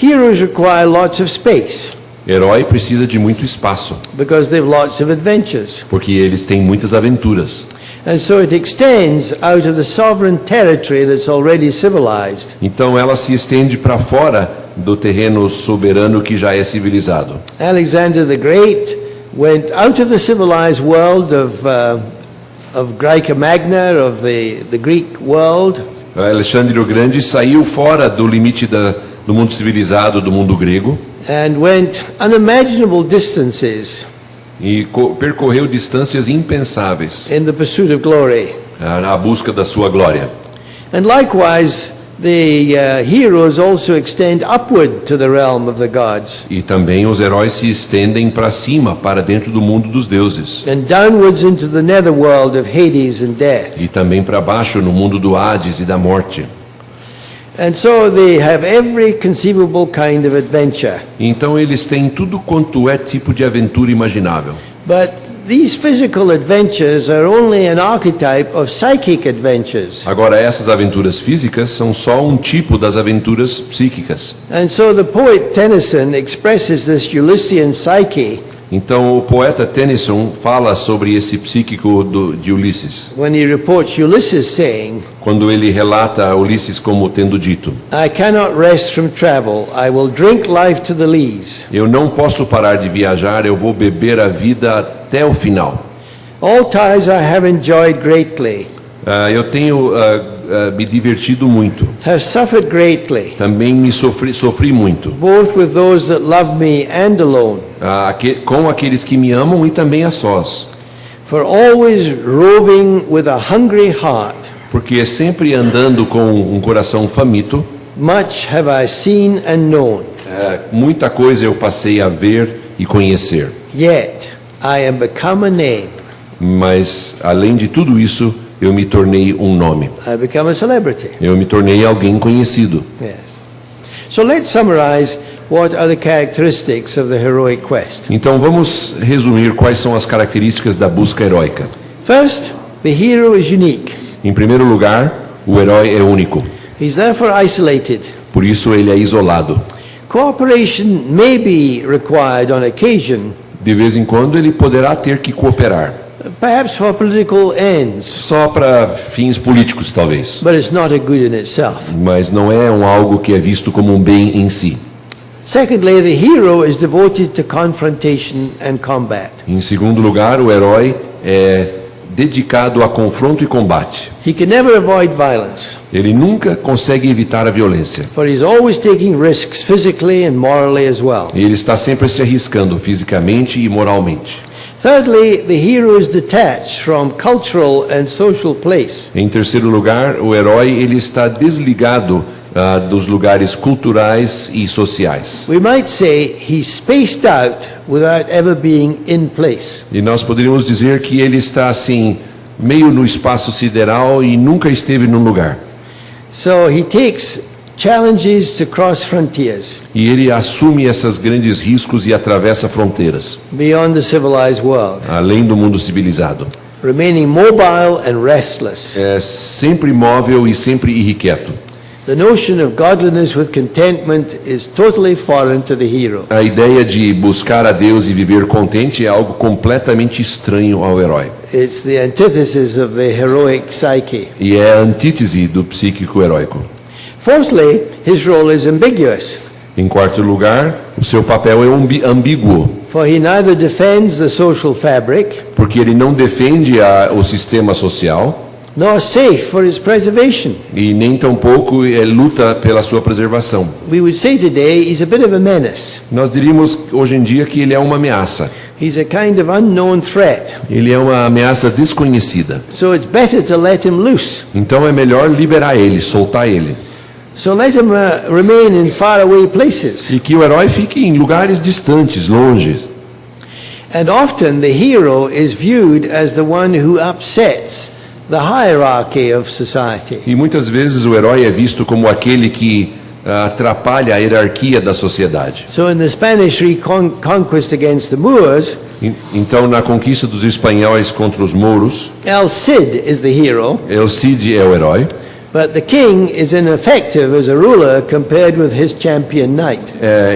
Heroes require lots of space Herói precisa de muito espaço, because they have lots of adventures. porque eles têm muitas aventuras. And so it extends out of the sovereign territory that's already civilized. Então ela se estende para fora do terreno soberano que já é civilizado. Alexander the Great went out of the civilized world of Graeca Magna, of the Greek world, Alexandre o Grande saiu fora do limite do mundo civilizado, do mundo grego, and went unimaginable distances e percorreu distâncias impensáveis in the pursuit of glory. na busca da sua glória. And likewise, the heroes also extend upward to the realm of the gods, E também os heróis se estendem para cima, para dentro do mundo dos deuses, and downwards into the netherworld of Hades and death. e também para baixo no mundo do Hades e da morte. And so they have every conceivable kind of adventure. Então eles têm tudo quanto é tipo de aventura imaginável. But these physical adventures are only an archetype of psychic adventures. Agora, essas aventuras físicas são só um tipo das aventuras psíquicas. And so the poet Tennyson expresses this Ulyssean psyche Então o poeta Tennyson fala sobre esse psíquico de Ulisses, when he reports Ulysses saying, quando ele relata Ulisses como tendo dito: I cannot rest from travel, I will drink life to the lees. Eu não posso parar de viajar, eu vou beber a vida até o final. All ties I have enjoyed greatly, Eu tenho me divertido muito, have suffered greatly, também sofri muito, both with those that love me and alone. Com aqueles que me amam e também a sós, For always roving with a hungry heart, porque sempre andando com um coração faminto, much have I seen and known, muita coisa eu passei a ver e conhecer. yet I am become a name. Mas além de tudo isso, eu me tornei um nome. I become a celebrity. Eu me tornei alguém conhecido. Yes. So let's summarize what are the characteristics of the heroic quest. Então vamos resumir quais são as características da busca heróica. First, the hero is unique. Em primeiro lugar, o herói é único. He's therefore isolated. Por isso ele é isolado. Cooperation may be required on occasion, De vez em quando ele poderá ter que cooperar, perhaps for political ends, só para fins políticos talvez, but it's not a good in itself. mas não é algo que é visto como um bem em si. Secondly, the hero is devoted to confrontation and combat. Em segundo lugar, o herói é dedicado a confronto e combate. He can never avoid violence, Ele nunca consegue evitar a violência. for he's always taking risks physically and morally as well. E ele está sempre se arriscando fisicamente e moralmente. Thirdly, the hero is detached from cultural and social place. Em terceiro lugar, o herói ele está desligado dos lugares culturais e sociais. We might say he's spaced out without ever being in place. E nós poderíamos dizer que ele está assim, meio no espaço sideral e nunca esteve num lugar. So he takes challenges to cross frontiers E ele assume esses grandes riscos e atravessa fronteiras, beyond the civilized world, além do mundo civilizado. remaining mobile and restless. É sempre móvel e sempre irrequieto. The notion of godliness with contentment is totally foreign to the hero. A ideia de buscar a Deus e viver contente é algo completamente estranho ao herói. It's the antithesis of the heroic psyche. E é a antítese do psíquico heróico. Fourthly, his role is ambiguous, Em quarto lugar, o seu papel é ambíguo, for he neither defends the social fabric porque ele não defende o sistema social nor safe for its preservation. e nem tampouco luta pela sua preservação. We would say today he's a bit of a menace. Nós diríamos hoje em dia que ele é uma ameaça. He's a kind of unknown threat. Ele é uma ameaça desconhecida. So it's better to let him loose. Então é melhor liberar ele, soltar ele. So let him remain in faraway places. E que o herói fique em lugares distantes, longe. And often the hero is viewed as the one who upsets the hierarchy of society. E muitas vezes o herói é visto como aquele que atrapalha a hierarquia da sociedade. So in the Spanish reconquest against the Moors, Então, na conquista dos espanhóis contra os mouros, El Cid is the hero, El Cid é o herói, but the king is ineffective as a ruler compared with his champion knight.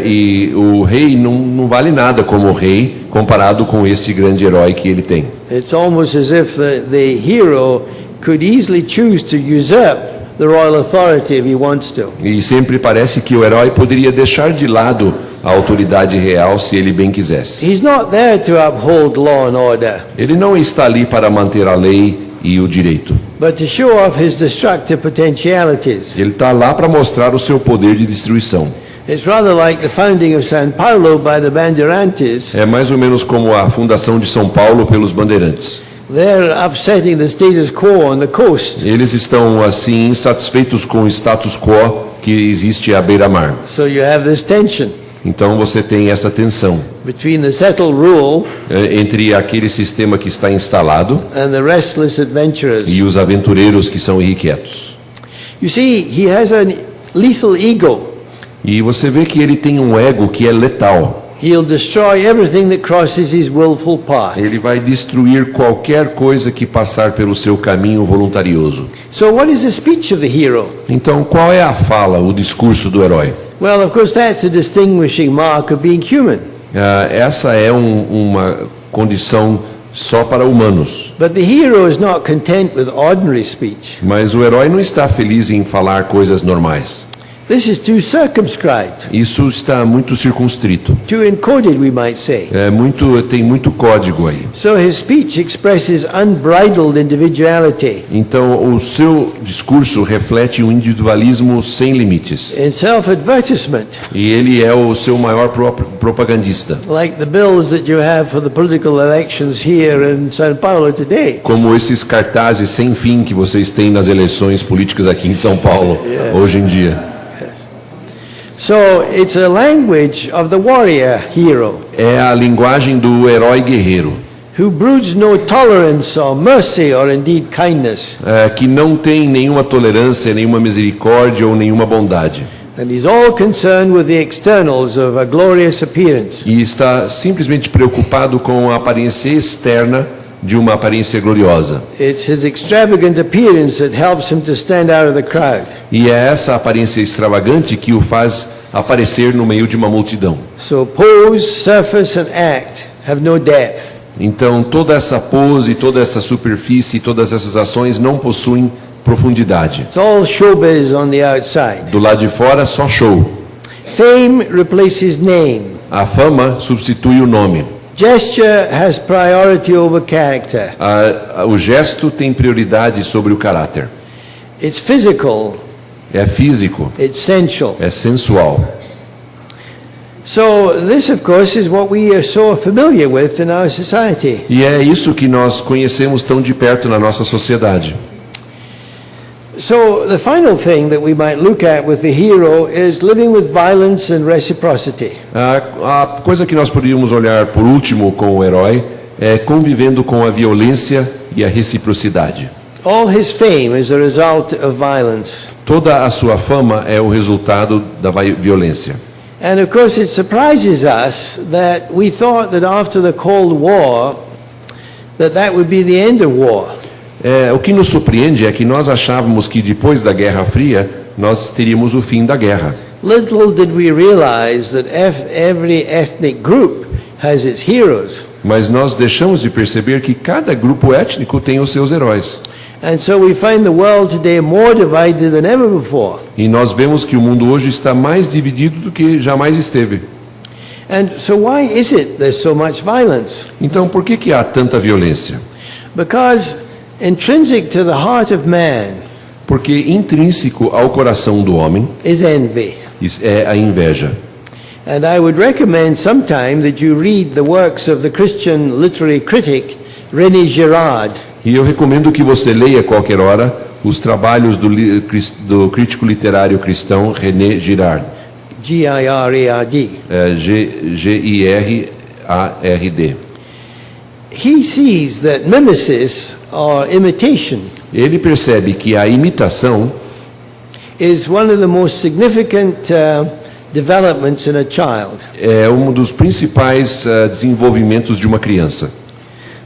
e o rei não vale nada como rei comparado com esse grande herói que ele tem. It's almost as if the hero could easily choose to usurp the royal authority if he wants to. E sempre parece que o herói poderia deixar de lado a autoridade real se ele bem quisesse. He's not there to uphold law and order, Ele não está ali para manter a lei e o direito. but to show off his destructive potentialities. Ele está lá para mostrar o seu poder de destruição. It's rather like the founding of São Paulo by the Bandeirantes. É mais ou menos como a fundação de São Paulo pelos bandeirantes. They're upsetting the status quo on the coast. Eles estão assim insatisfeitos com o status quo que existe à beira-mar. So you have this tension Então você tem essa tensão between the settled rule entre aquele sistema que está instalado and the restless adventurers. e os aventureiros que são irrequietos. You see, he has a lethal ego. E você vê que ele tem um ego que é letal. He'll destroy everything that crosses his willful path. Ele vai destruir qualquer coisa que passar pelo seu caminho voluntarioso. So what is the speech of the hero? Então, qual é a fala, o discurso do herói? Well, of course, that's a distinguishing mark of being human. Essa é uma condição só para humanos. But the hero is not content with ordinary speech. Mas o herói não está feliz em falar coisas normais. This is too circumscribed, Isso está muito circunscrito. too encoded, we might say. Tem muito código aí. So his speech expresses unbridled individuality Então, o seu discurso reflete um individualismo sem limites. in self-advertisement, E ele é o seu maior propagandista. like the bills that you have for the political elections here in São Paulo today. Como esses cartazes sem fim que vocês têm nas eleições políticas aqui em São Paulo, hoje em dia. So it's a language of the warrior hero É a linguagem do herói guerreiro, who broods no tolerance or mercy or indeed kindness. que não tem nenhuma tolerância, nenhuma misericórdia ou nenhuma bondade. And he's all concerned with the externals of a glorious appearance. E está simplesmente preocupado com a aparência externa de uma aparência gloriosa. It's his extravagant appearance that helps him to stand out of the crowd. E é essa aparência extravagante que o faz aparecer no meio de uma multidão. So pose, surface and act have no depth. Então toda essa pose, toda essa superfície, todas essas ações não possuem profundidade. It's all showbiz on the outside. Do lado de fora, só show. Fame replaces name. A fama substitui o nome. Gesture has priority over character. O gesto tem prioridade sobre o caráter. It's physical, É físico, it's sensual. é sensual. So this, of course, is what we are so familiar with in our society. E é isso que nós conhecemos tão de perto na nossa sociedade. So the final thing that we might look at with the hero is living with violence and reciprocity. A coisa que nós poderíamos olhar por último com o herói é convivendo com a violência e a reciprocidade. All his fame is a result of violence. Toda a sua fama é o resultado da violência. And of course it surprises us that we thought that after the Cold War that would be the end of war. O que nos surpreende é que nós achávamos que depois da Guerra Fria nós teríamos o fim da guerra. Little did we realize that every ethnic group has its heroes. Mas nós deixamos de perceber que cada grupo étnico tem os seus heróis. And so we find the world today more divided than ever before. E nós vemos que o mundo hoje está mais dividido do que jamais esteve. And so why is it there's so much violence? Então, por que há tanta violência? Because intrinsic to the heart of man Porque intrínseco ao coração do homem is envy. é a inveja. And I would recommend sometime that you read the works of the Christian literary critic René Girard. E eu recomendo que você leia a qualquer hora os trabalhos do crítico literário cristão René Girard. G-I-R-A-R-D. G-I-R-A-R-D. He sees that mimesis or imitation Ele percebe que a imitação is one of the most significant developments in a child. é um dos principais desenvolvimentos de uma criança.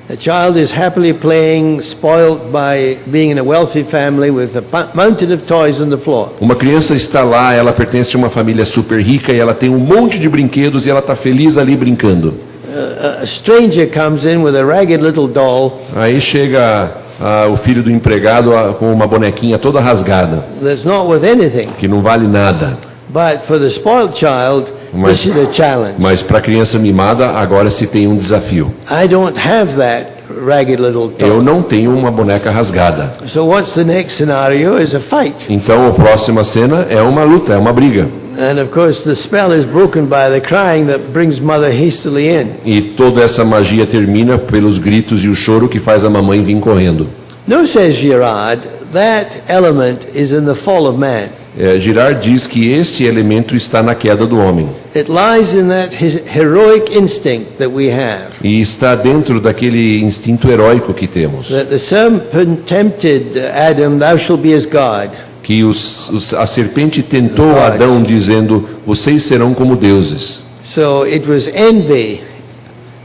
A child is happily playing, spoiled by being in a wealthy family with a mountain of toys on the floor. Uma criança está lá, ela pertence a uma família super rica e ela tem um monte de brinquedos e ela está feliz ali brincando. A stranger comes in with a ragged little doll. Aí chega o filho do empregado com uma bonequinha toda rasgada, That's not worth anything. que não vale nada. But for the spoiled child, Mas- this is a challenge. Mas para a criança mimada, agora se tem um desafio. I don't have that ragged little doll. Eu não tenho uma boneca rasgada. So what's the next scenario is a fight. Então a próxima cena é uma luta, é uma briga. And of course the spell is broken by the crying that brings mother hastily in. E toda essa magia termina pelos gritos e o choro que faz a mamãe vir correndo. No, says Girard, that element is in the fall of man. Girard diz que este elemento está na queda do homem. It lies in that heroic instinct that we have. E está dentro daquele instinto heróico que temos. That the serpent tempted Adam, thou shalt be as God. Que a serpente tentou Adão dizendo, vocês serão como deuses. So it was envy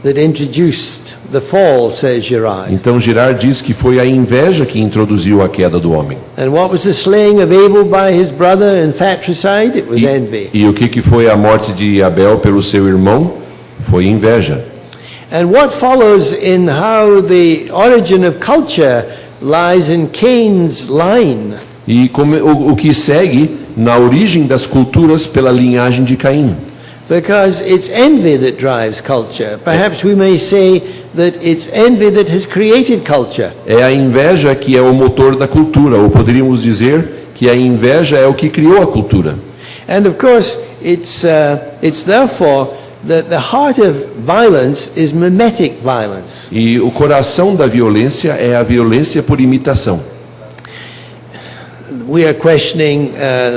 that introduced the fall, says Girard. Então Girard diz que foi a inveja que introduziu a queda do homem. And what was the slaying of Abel by his brother in fratricide? It was envy. E o que foi a morte de Abel pelo seu irmão? Foi inveja. And what follows in how the origin of culture lies in Cain's line. E o que segue na origem das culturas pela linhagem de Caim. Because it's envy that drives culture. Perhaps we may say that it's envy that has created culture. É a inveja que é o motor da cultura, ou poderíamos dizer que a inveja é o que criou a cultura. And of course, it's therefore that the heart of violence is mimetic violence. E o coração da violência é a violência por imitação. We are questioning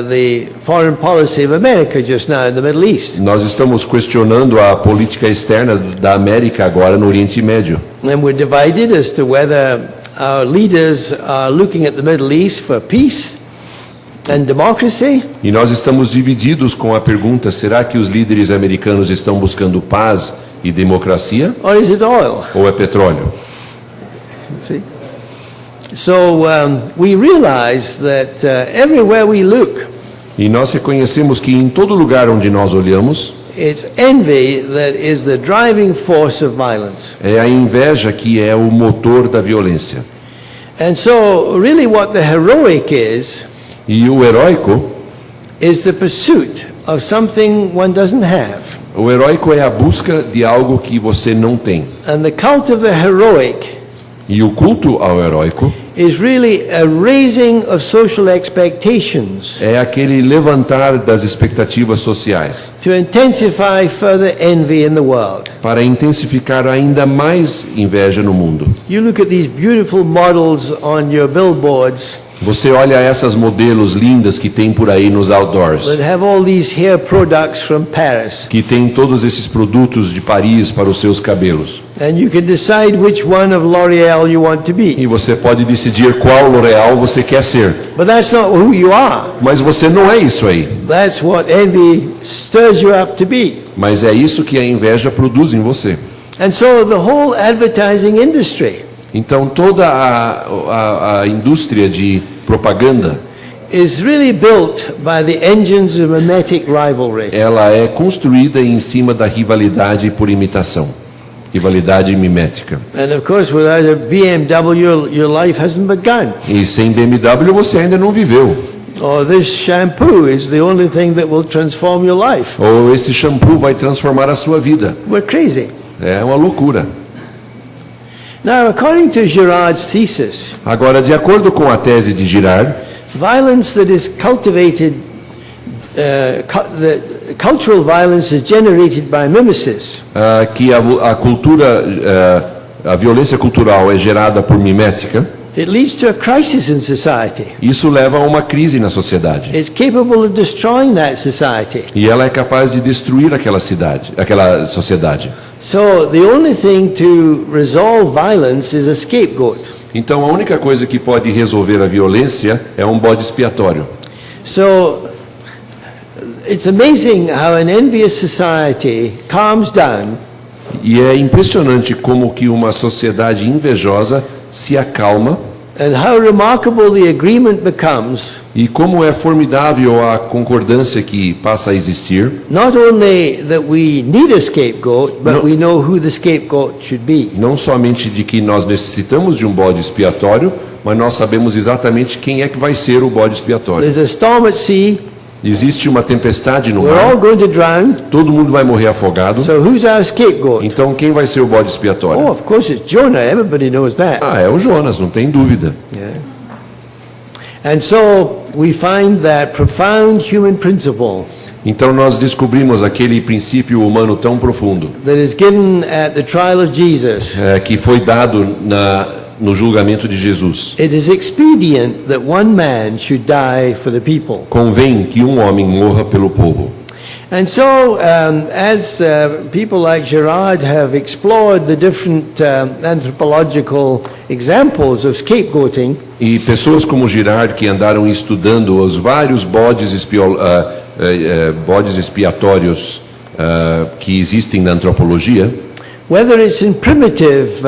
the foreign policy of America just now in the Middle East. Nós estamos questionando a política externa da América agora no Oriente Médio. And we're divided as to whether our leaders are looking at the Middle East for peace and democracy, E nós estamos divididos com a pergunta, será que os líderes americanos estão buscando paz e democracia or is it oil? ou é petróleo? See? So we realize that everywhere we look, E nós reconhecemos que em todo lugar onde nós olhamos, it's envy that is the driving force of violence. é a inveja que é o motor da violência. And so really what the heroic E o heróico, is the pursuit of something one doesn't have. o heróico é a busca de algo que você não tem. And the cult of the heroic E o culto ao heróico is really a raising of social expectations é aquele levantar das expectativas sociais to intensify further envy in the world. para intensificar ainda mais inveja no mundo. You look at these beautiful models on your billboards. Você olha essas modelos lindas que tem por aí nos outdoors, that have all these hair products from Paris. que tem todos esses produtos de Paris para os seus cabelos. And you can decide which one of L'Oreal you want to be. E você pode decidir qual L'Oreal você quer ser. But that's not who you are. Mas você não é isso aí. That's what envy stirs you up to be. Mas é isso que a inveja produz em você. And so the whole advertising industry Então toda a indústria de propaganda, is really built by the engines of mimetic rivalry. ela é construída em cima da rivalidade por imitação, rivalidade mimética. And of course, without a BMW, your life hasn't begun. E sem BMW você ainda não viveu. Or this shampoo is the only thing that will transform your life. Ou esse shampoo vai transformar a sua vida. We're crazy. É uma loucura. Now, according to Girard's thesis, Agora, de acordo com a tese de Girard, violence that is cultivated, cultural violence is generated by mimesis. que a cultura, a violência cultural é gerada por mimética, It leads to a crisis in society. isso leva a uma crise na sociedade. It's capable of destroying that society. E ela é capaz de destruir aquela sociedade. So the only thing to resolve violence is a scapegoat. Então a única coisa que pode resolver a violência é um bode expiatório. So it's amazing how an envious society calms down E é impressionante como que uma sociedade invejosa se acalma and how remarkable the agreement becomes, e como é formidável a concordância que passa a existir. not only that we need a scapegoat, but we know who the scapegoat should be. Não somente de que nós necessitamos de um bode expiatório, mas nós sabemos exatamente quem é que vai ser o bode expiatório. There's a storm at sea, Existe uma tempestade no we're all mar, going to drown, todo mundo vai morrer afogado. so who's our scapegoat? Então quem vai ser o bode Oh, expiatório? of course it's Jonah, everybody knows that. Ah, é o Jonas, não tem dúvida. Yeah. And so we find that profound human principle Então nós descobrimos aquele princípio humano tão profundo that is given at the trial of Jesus. que foi dado no julgamento de Jesus. It is expedient that one man should die for the people. Convém que um homem morra pelo povo. And so, as people like Girard have explored the different anthropological examples of scapegoating, E pessoas como Girard, que andaram estudando os vários bodes expiatórios que existem na antropologia, whether it's in primitive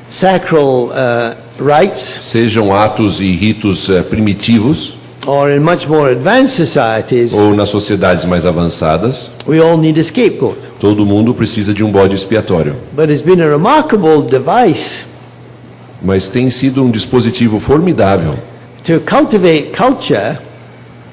sacral rites sejam atos e ritos primitivos or in much more advanced societies, ou nas sociedades mais avançadas, we all need a scapegoat. todo mundo precisa de um bode expiatório. But it's been a remarkable device Mas tem sido um dispositivo formidável to cultivate culture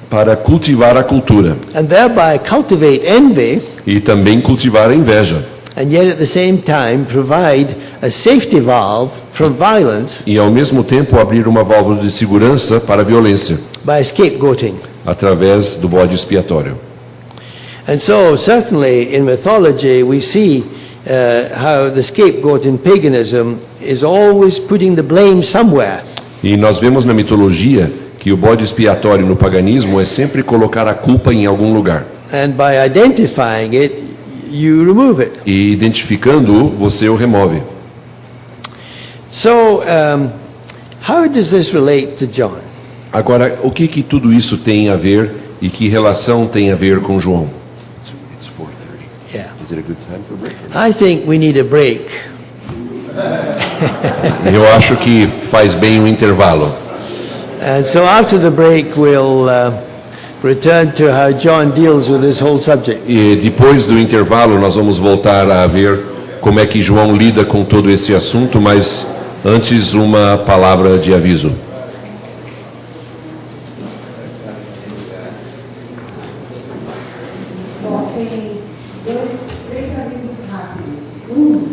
para cultivar a cultura and thereby cultivate envy, e também cultivar a inveja. and yet at the same time provide a safety valve from violence E ao mesmo tempo abrir uma válvula de segurança para a violência, by scapegoating. através do bode expiatório. And so certainly in mythology we see how the scapegoat in paganism is always putting the blame somewhere. E nós vemos na mitologia que o bode expiatório no paganismo é sempre colocar a culpa em algum lugar. And by identifying it, you remove it. E identificando-o, você o remove. So how does this relate to John? Agora, o que tudo isso tem a ver e que relação tem a ver com João? It's 4:30. Yeah. Is it a good time for break? I think we need a break. Eu acho que faz bem o intervalo. And so after the break we'll return to how John deals with this whole subject. E depois do intervalo nós vamos voltar a ver como é que João lida com todo esse assunto, mas antes uma palavra de aviso. Só tem três avisos rápidos. Um,